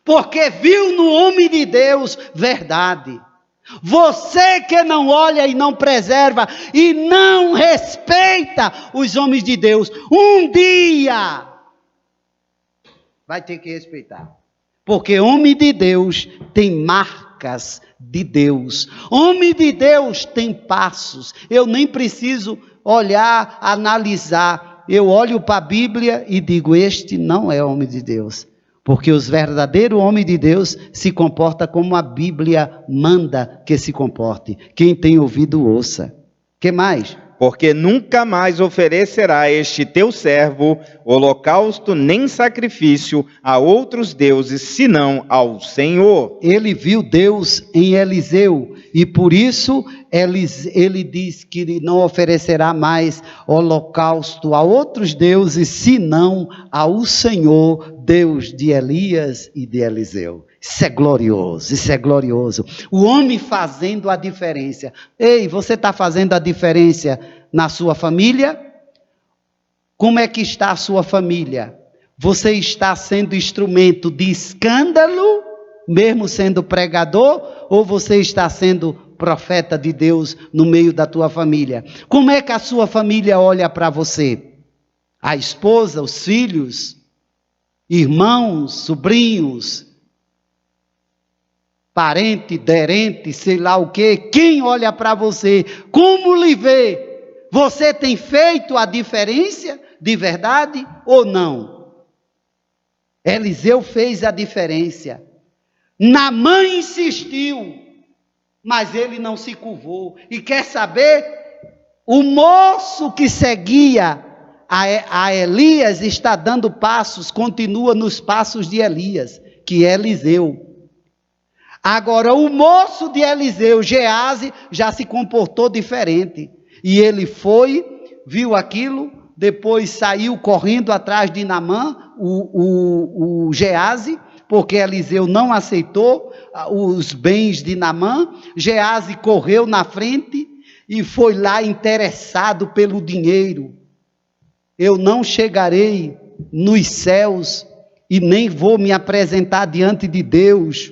porque viu no homem de Deus verdade. Você que não olha e não preserva e não respeita os homens de Deus, um dia vai ter que respeitar. Porque homem de Deus tem marcas de Deus. Homem de Deus tem passos. Eu nem preciso olhar, analisar. Eu olho para a Bíblia e digo, este não é homem de Deus. Porque os verdadeiros homens de Deus se comportam como a Bíblia manda que se comporte. Quem tem ouvido, ouça. Que mais? Porque nunca mais oferecerá este teu servo holocausto nem sacrifício a outros deuses, senão ao Senhor. Ele viu Deus em Eliseu, e por isso ele diz que ele não oferecerá mais holocausto a outros deuses, senão ao Senhor, Deus de Elias e de Eliseu. Isso é glorioso, isso é glorioso. O homem fazendo a diferença. Ei, você está fazendo a diferença na sua família? Como é que está a sua família? Você está sendo instrumento de escândalo, mesmo sendo pregador, ou você está sendo profeta de Deus no meio da tua família? Como é que a sua família olha para você? A esposa, os filhos, irmãos, sobrinhos, parente, derente, sei lá o quê. Quem olha para você? Como lhe vê? Você tem feito a diferença de verdade ou não? Eliseu fez a diferença. Naamã insistiu, mas ele não se curvou. E quer saber? O moço que seguia a Elias está dando passos, continua nos passos de Elias, que é Eliseu. Agora o moço de Eliseu, Geazi, já se comportou diferente. E ele foi, viu aquilo, depois saiu correndo atrás de Naamã, o Geazi, porque Eliseu não aceitou os bens de Naamã. Geazi correu na frente e foi lá interessado pelo dinheiro. Eu não chegarei nos céus e nem vou me apresentar diante de Deus.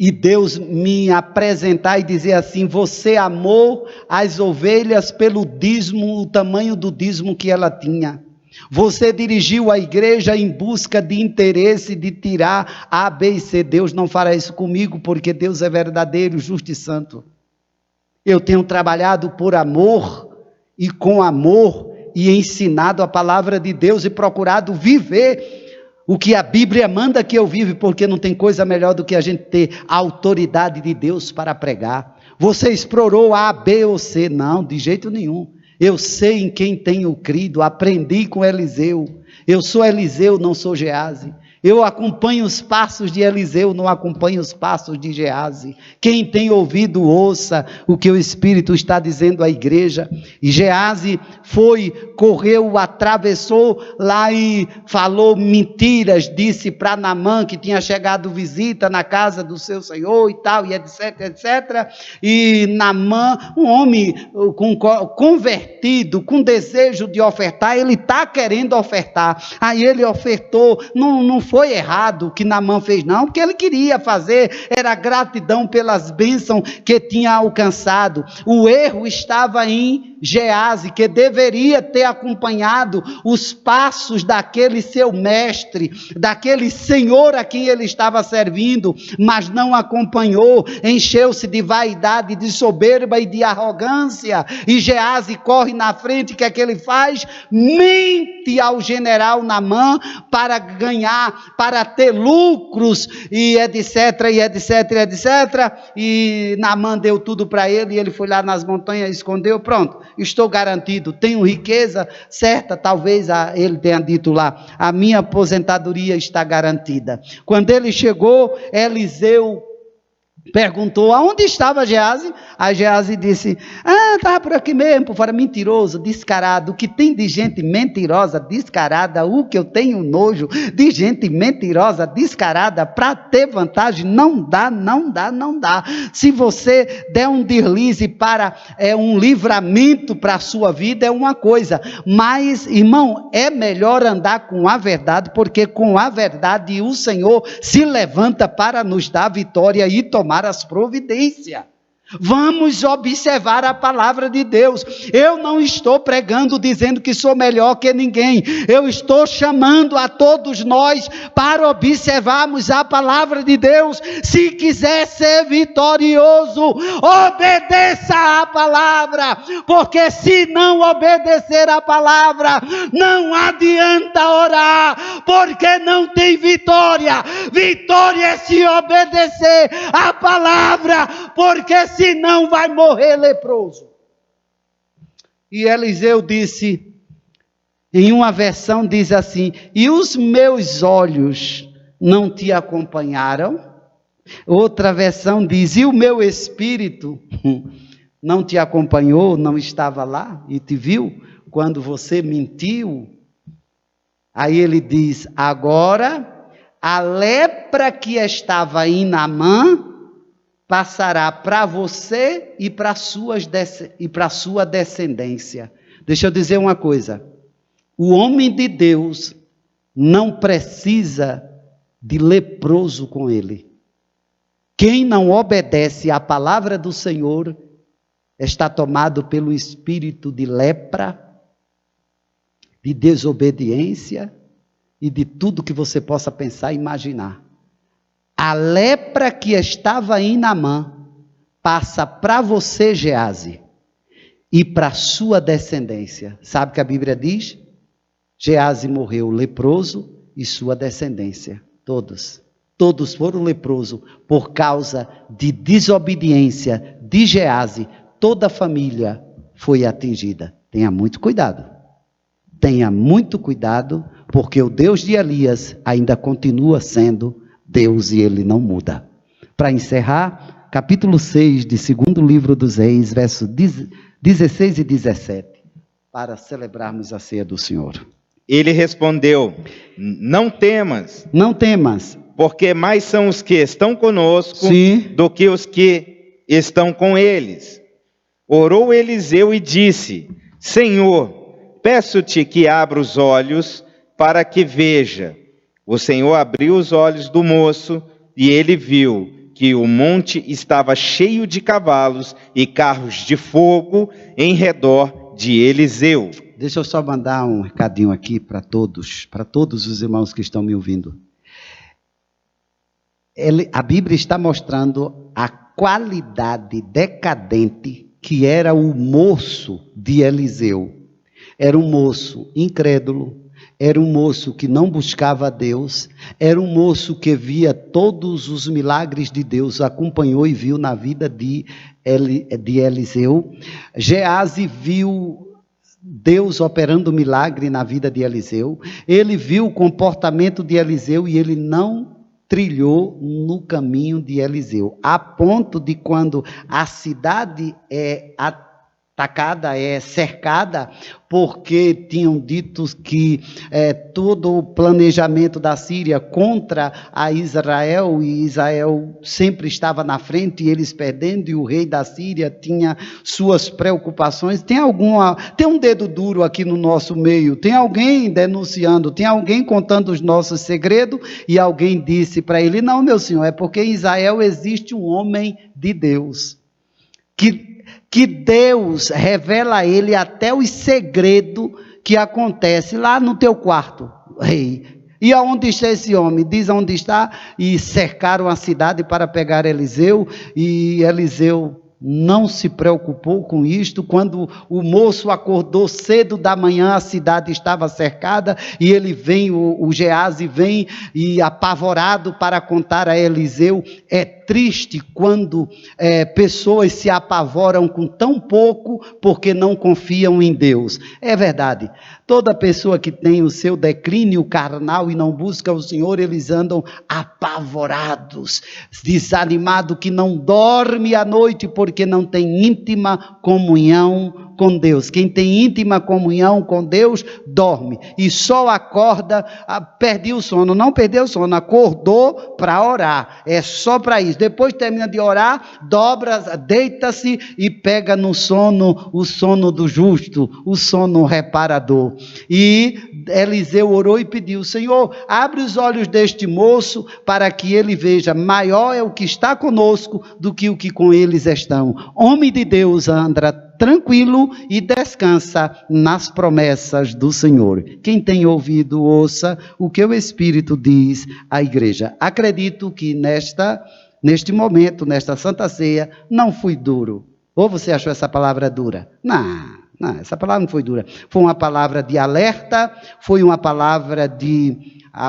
E Deus me apresentar e dizer assim: você amou as ovelhas pelo dízimo, o tamanho do dízimo que ela tinha. Você dirigiu a igreja em busca de interesse de tirar A, B e C. Deus não fará isso comigo, porque Deus é verdadeiro, justo e santo. Eu tenho trabalhado por amor e com amor e ensinado a palavra de Deus e procurado viver o que a Bíblia manda que eu viva, porque não tem coisa melhor do que a gente ter a autoridade de Deus para pregar. Você explorou A, B ou C? Não, de jeito nenhum. Eu sei em quem tenho crido, aprendi com Eliseu. Eu sou Eliseu, não sou Geazi. Eu acompanho os passos de Eliseu, não acompanho os passos de Geazi. Quem tem ouvido, ouça o que o Espírito está dizendo à igreja. E Geazi foi, correu, atravessou lá e falou mentiras, disse para Naamã que tinha chegado visita na casa do seu senhor e tal, e etc, etc. E Naamã, um homem convertido, com desejo de ofertar, ele está querendo ofertar. Aí ele ofertou, não foi errado o que Naamã fez não, porque ele queria fazer, era gratidão pelas bênçãos que tinha alcançado. O erro estava em Geazi, que deveria ter acompanhado os passos daquele seu mestre, daquele senhor a quem ele estava servindo, mas não acompanhou, encheu-se de vaidade, de soberba e de arrogância, e Geazi corre na frente. O que é que ele faz? Mente ao general Naamã para ganhar, para ter lucros, e etc, e etc, e etc, e Naamã deu tudo para ele, e ele foi lá nas montanhas, escondeu, pronto, estou garantido, tenho riqueza certa, talvez ele tenha dito lá, a minha aposentadoria está garantida. Quando ele chegou, Eliseu perguntou, aonde estava Geazi? A Geazi disse, estava por aqui mesmo, por fora. Mentiroso, descarado. O que tem de gente mentirosa, descarada, o que eu tenho nojo de gente mentirosa, descarada, para ter vantagem, não dá, não dá, não dá. Se você der um deslize para um livramento para a sua vida, é uma coisa, mas, irmão, é melhor andar com a verdade, porque com a verdade o Senhor se levanta para nos dar vitória e tomar as providências. Vamos observar a palavra de Deus. Eu não estou pregando dizendo que sou melhor que ninguém. Eu estou chamando a todos nós para observarmos a palavra de Deus. Se quiser ser vitorioso, obedeça a palavra, porque se não obedecer a palavra, não adianta orar, porque não tem vitória. Vitória é se obedecer a palavra, porque senão vai morrer leproso. E Eliseu disse, em uma versão diz assim, e os meus olhos não te acompanharam? Outra versão diz, e o meu espírito não te acompanhou, não estava lá e te viu quando você mentiu? Aí ele diz, agora a lepra que estava em Naamã passará para você e para sua descendência. Deixa eu dizer uma coisa. O homem de Deus não precisa de leproso com ele. Quem não obedece à palavra do Senhor está tomado pelo espírito de lepra, de desobediência e de tudo que você possa pensar e imaginar. A lepra que estava em Naamã passa para você, Geazi, e para sua descendência. Sabe o que a Bíblia diz? Geazi morreu leproso e sua descendência. Todos foram leprosos por causa de desobediência de Geazi. Toda a família foi atingida. Tenha muito cuidado. Tenha muito cuidado, porque o Deus de Elias ainda continua sendo Deus e ele não muda. Para encerrar, capítulo 6 de 2º livro dos Reis, versos 16 e 17, para celebrarmos a ceia do Senhor. Ele respondeu: não temas. Não temas. Porque mais são os que estão conosco Sim. do que os que estão com eles. Orou Eliseu e disse: Senhor, peço-te que abra os olhos para que veja. O Senhor abriu os olhos do moço e ele viu que o monte estava cheio de cavalos e carros de fogo em redor de Eliseu. Deixa eu só mandar um recadinho aqui para todos os irmãos que estão me ouvindo. A Bíblia está mostrando a qualidade decadente que era o moço de Eliseu. Era um moço incrédulo, era um moço que não buscava a Deus, era um moço que via todos os milagres de Deus, acompanhou e viu na vida de Eliseu. Geazi viu Deus operando milagre na vida de Eliseu. Ele viu o comportamento de Eliseu e ele não trilhou no caminho de Eliseu, a ponto de quando a cidade é atacada, é cercada, porque tinham dito que todo o planejamento da Síria contra a Israel, e Israel sempre estava na frente, e eles perdendo, e o rei da Síria tinha suas preocupações. Tem um dedo duro aqui no nosso meio, tem alguém denunciando, tem alguém contando os nossos segredos, e alguém disse para ele: não, meu senhor, é porque em Israel existe um homem de Deus, que Deus revela a ele até os segredos que acontecem lá no teu quarto, rei. E aonde está esse homem? Diz onde está. E cercaram a cidade para pegar Eliseu, e Eliseu não se preocupou com isto. Quando o moço acordou cedo da manhã, a cidade estava cercada, e ele vem, o Geazi vem, e apavorado para contar a Eliseu. É triste quando pessoas se apavoram com tão pouco, porque não confiam em Deus. É verdade, toda pessoa que tem o seu declínio carnal e não busca o Senhor, eles andam apavorados, desanimados, que não dorme à noite, porque não tem íntima comunhão com Deus. Quem tem íntima comunhão com Deus, dorme, e só acorda, perdeu o sono, não perdeu o sono, acordou para orar, é só para isso. Depois termina de orar, dobra, deita-se e pega no sono, o sono do justo, o sono reparador. E Eliseu orou e pediu: Senhor, abre os olhos deste moço para que ele veja, maior é o que está conosco do que o que com eles estão. Homem de Deus, anda tranquilo e descansa nas promessas do Senhor. Quem tem ouvido, ouça o que o Espírito diz à igreja. Acredito que neste momento, nesta Santa Ceia, não fui duro. Ou você achou essa palavra dura? Não, essa palavra não foi dura. Foi uma palavra de alerta, foi uma palavra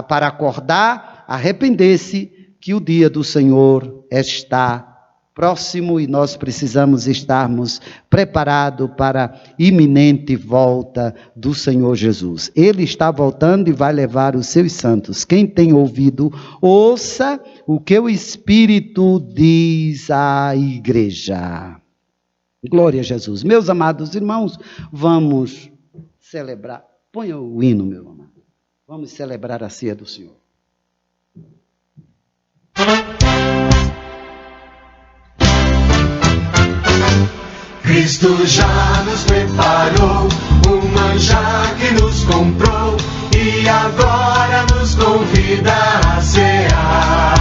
para acordar, arrepender-se, que o dia do Senhor está próximo, e nós precisamos estarmos preparados para a iminente volta do Senhor Jesus. Ele está voltando e vai levar os seus santos. Quem tem ouvido, ouça o que o Espírito diz à igreja. Glória a Jesus. Meus amados irmãos, vamos celebrar. Ponha o hino, meu amado. Vamos celebrar a ceia do Senhor. Cristo já nos preparou O manjar que nos comprou e agora nos convida a cear.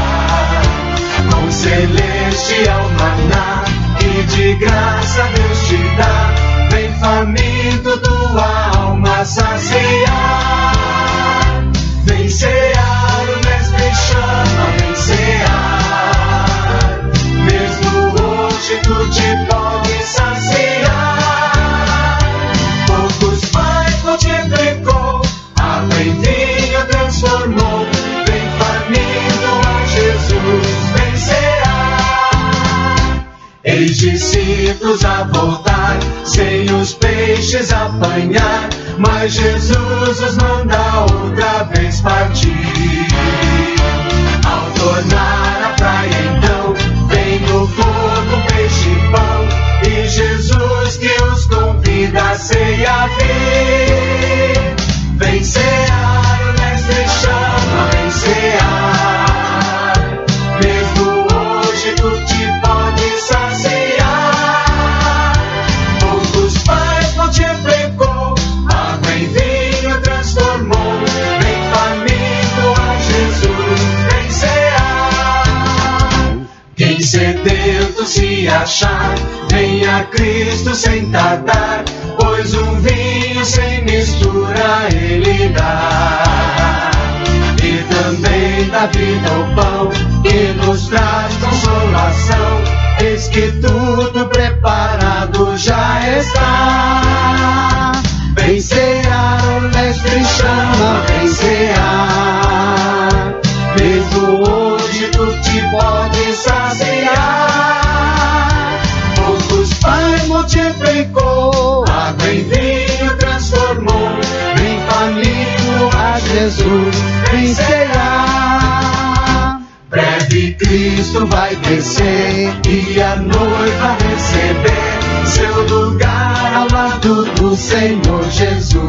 Com celestial maná que de graça Deus te dá, vem faminto tua alma saciar. Vem cear, o mestre chama, vem cear. Mesmo hoje tu te pode saciar. Poucos pães multiplicou, água em vinho transformou. Vem faminto a Jesus, vem cear. Eis discípulos a voltar, sem os peixes apanhar, mas Jesus os manda outra vez partir. Ao tornar a praia então, vem no corpo peixe e pão, e Jesus que os convida a ceia vir. Vem cear, o mestre chama, vem cear. Mesmo hoje tu te pode saciar. Poucos pães multiplicou, água em vinho transformou. Vem faminto a Jesus, vem cear. Quem sedento se achar, vem a Cristo sem tardar, pois um vinho sem mistura Ele dá. E também dá vida ao pão, que nos traz consolação. Eis que tudo preparado já está. Vem cear, o mestre chama, vem cear. Mesmo hoje tu te pode saciar. Poucos pães multiplicou, água em vinho transformou. Vem faminto a Jesus, vem cear. Breve Cristo vai descer e a noiva receber seu lugar ao lado do Senhor Jesus.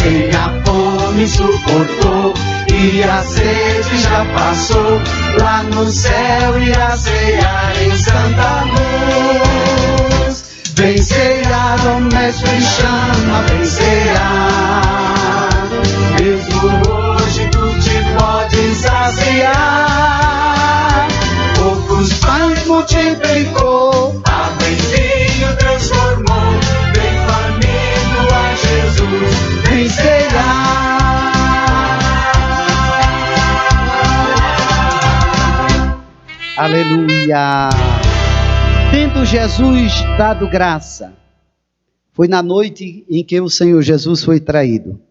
Quem a fome suportou e a sede já passou, lá no céu irá cear em santa luz. Vem cear, o mestre chama, vem cear. Mesmo hoje tu te pode saciar. Poucos pães multiplicou, água em vinho transformou. Vem faminto a Jesus, vem cear. Aleluia! Tendo Jesus dado graça, foi na noite em que o Senhor Jesus foi traído.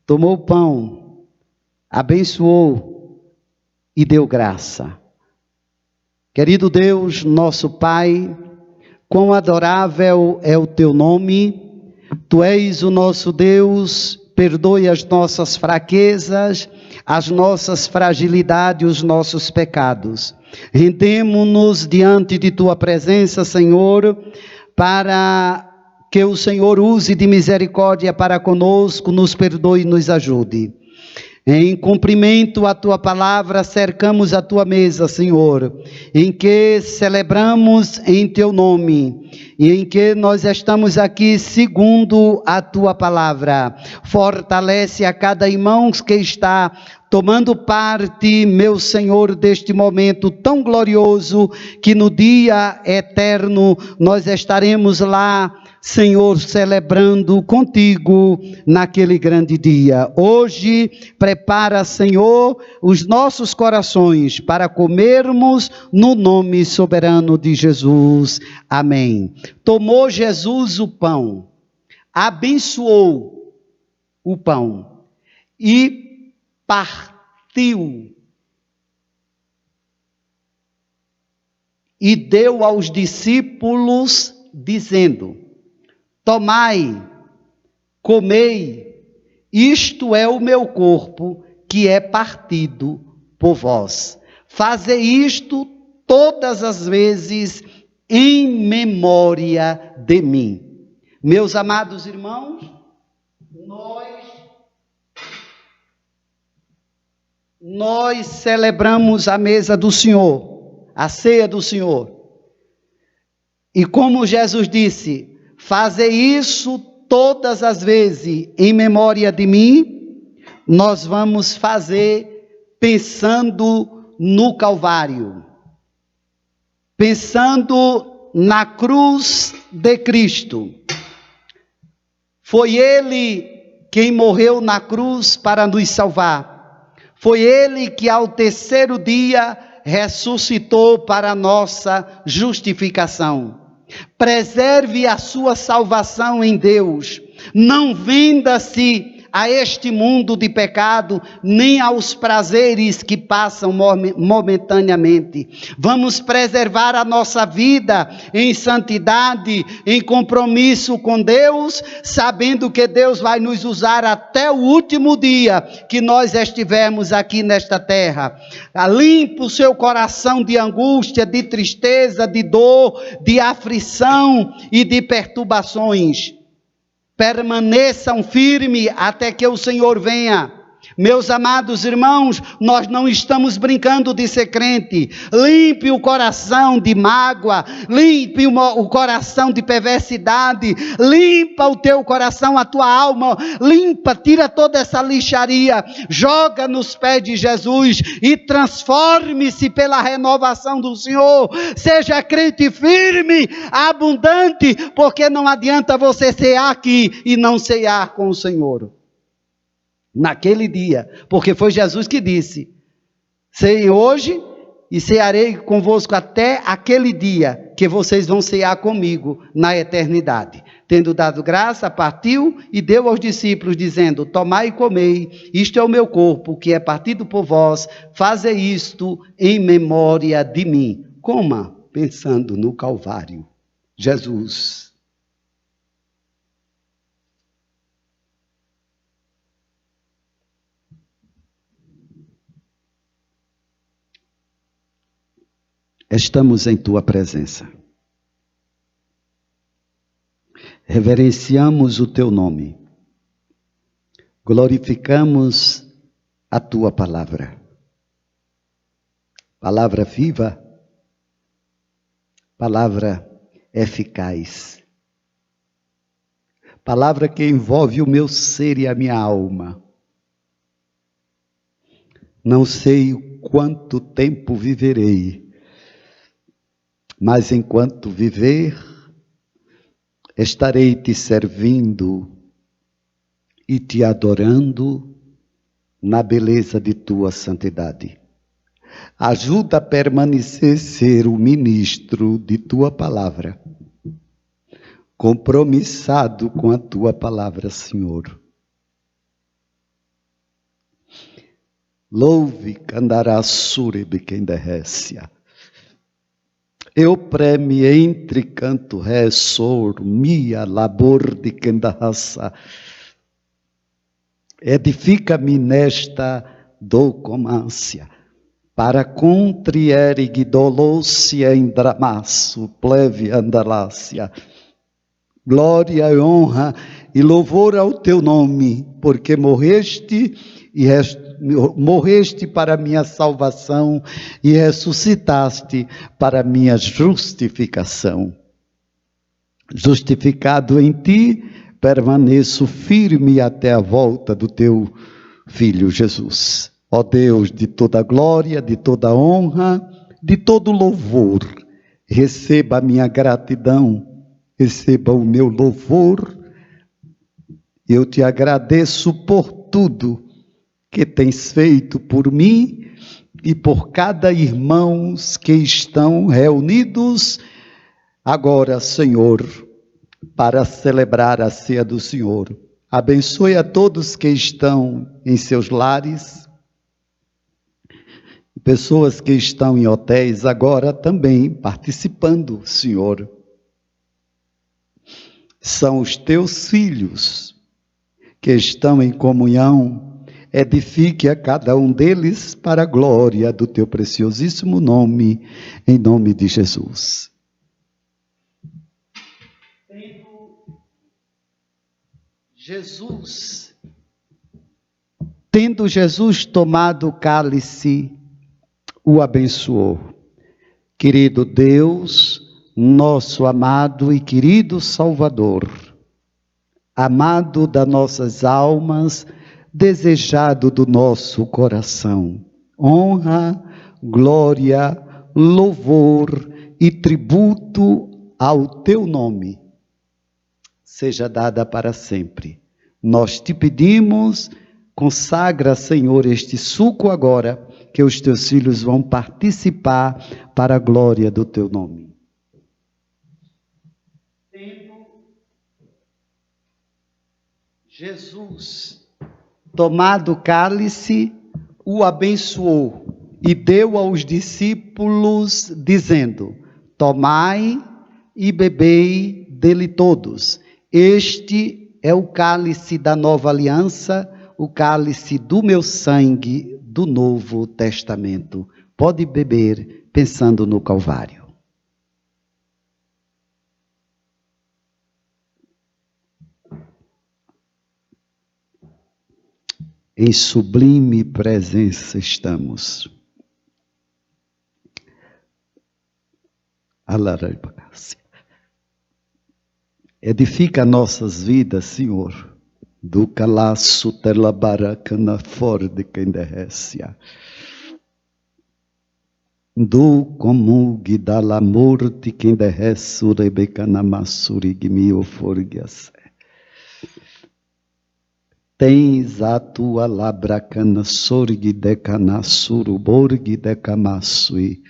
Tomou o pão, abençoou e deu graça. Querido Deus, nosso Pai, quão adorável é o teu nome. Tu és o nosso Deus, perdoe as nossas fraquezas, as nossas fragilidades, os nossos pecados. Rendemo-nos diante de tua presença, Senhor, para que o Senhor use de misericórdia para conosco, nos perdoe e nos ajude. Em cumprimento à tua palavra, cercamos a tua mesa, Senhor, em que celebramos em teu nome e em que nós estamos aqui segundo a tua palavra. Fortalece a cada irmão que está tomando parte, meu Senhor, deste momento tão glorioso, que no dia eterno nós estaremos lá, Senhor, celebrando contigo naquele grande dia. Hoje, prepara, Senhor, os nossos corações para comermos no nome soberano de Jesus. Amém. Tomou Jesus o pão, abençoou o pão e partiu e deu aos discípulos, dizendo: tomai, comei, isto é o meu corpo que é partido por vós. Fazei isto todas as vezes em memória de mim. Meus amados irmãos, nós celebramos a mesa do Senhor, a ceia do Senhor. E como Jesus disse, fazer isso todas as vezes em memória de mim, nós vamos fazer pensando no Calvário, pensando na cruz de Cristo. Foi Ele quem morreu na cruz para nos salvar. Foi Ele que ao terceiro dia ressuscitou para a nossa justificação. Preserve a sua salvação em Deus. Não venda-se a este mundo de pecado, nem aos prazeres que passam momentaneamente. Vamos preservar a nossa vida em santidade, em compromisso com Deus, sabendo que Deus vai nos usar até o último dia que nós estivermos aqui nesta terra. Limpa o seu coração de angústia, de tristeza, de dor, de aflição e de perturbações. Permaneçam firmes até que o Senhor venha. Meus amados irmãos, nós não estamos brincando de ser crente. Limpe o coração de mágoa, limpe o coração de perversidade, limpa o teu coração, a tua alma, limpa, tira toda essa lixaria, joga nos pés de Jesus e transforme-se pela renovação do Senhor. Seja crente firme, abundante, porque não adianta você cear aqui e não cear com o Senhor. Naquele dia, porque foi Jesus que disse: ceem hoje e cearei convosco até aquele dia que vocês vão cear comigo na eternidade. Tendo dado graça, partiu e deu aos discípulos, dizendo: tomai e comei, isto é o meu corpo, que é partido por vós, fazei isto em memória de mim. Coma, pensando no Calvário. Jesus. Estamos em tua presença. Reverenciamos o teu nome. Glorificamos a tua palavra. Palavra viva, palavra eficaz. Palavra que envolve o meu ser e a minha alma. Não sei quanto tempo viverei, mas enquanto viver, estarei te servindo e te adorando na beleza de tua santidade. Ajuda a permanecer ser o ministro de tua palavra, compromissado com a tua palavra, Senhor. Louve Candarassurebe quem derrécia. Eu preme entre canto ressor, mia labor de Candarraça. Edifica-me nesta docomância, para contrierig dolôncia em dramaço, pleve andalácia. Glória e honra e louvor ao teu nome, porque morreste para minha salvação e ressuscitaste para minha justificação. Justificado em ti, permaneço firme até a volta do teu Filho Jesus. Ó Deus de toda glória, de toda honra, de todo louvor, receba a minha gratidão, receba o meu louvor. Eu te agradeço por tudo que tens feito por mim e por cada irmão que estão reunidos agora, Senhor, para celebrar a ceia do Senhor. Abençoe a todos que estão em seus lares, pessoas que estão em hotéis agora também participando, Senhor. São os teus filhos que estão em comunhão. Edifique a cada um deles para a glória do teu preciosíssimo nome, em nome de Jesus. Tendo Jesus tomado o cálice, o abençoou. Querido Deus, nosso amado e querido Salvador, amado das nossas almas, desejado do nosso coração. Honra, glória, louvor e tributo ao teu nome seja dada para sempre. Nós te pedimos, consagra, Senhor, este suco agora, que os teus filhos vão participar para a glória do teu nome. Jesus, tomado o cálice, o abençoou e deu aos discípulos, dizendo: tomai e bebei dele todos. Este é o cálice da nova aliança, o cálice do meu sangue do Novo Testamento. Pode beber pensando no Calvário. Em sublime presença estamos. Edifica nossas vidas, Senhor, do calaço telabaracana fora de quem derrecia. Do comug da lamor de quem derrece o rebecana massurigmio forgias. Tens a tua labracana sorgi decana suruborgi decamassui.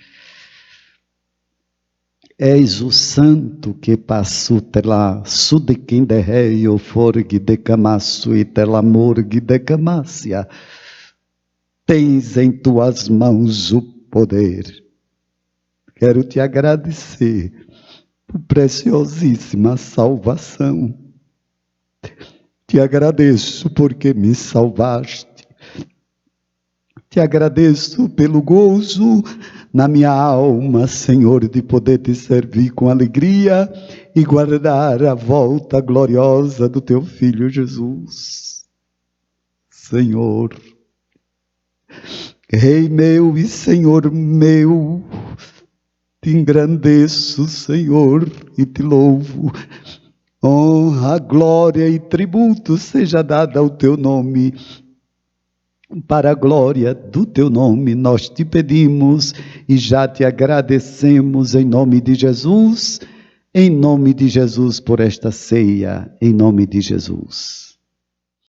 És o santo que passou tela sudequim de rei o forgi decamassui telamorgi decamassia. Tens em tuas mãos o poder. Quero te agradecer por preciosíssima salvação. Te agradeço porque me salvaste. Te agradeço pelo gozo na minha alma, Senhor, de poder te servir com alegria e guardar a volta gloriosa do teu Filho Jesus. Senhor, Rei meu e Senhor meu, te engrandeço, Senhor, e te louvo. Honra, glória e tributo seja dada ao teu nome. Para a glória do teu nome nós te pedimos e já te agradecemos em nome de Jesus por esta ceia, em nome de Jesus.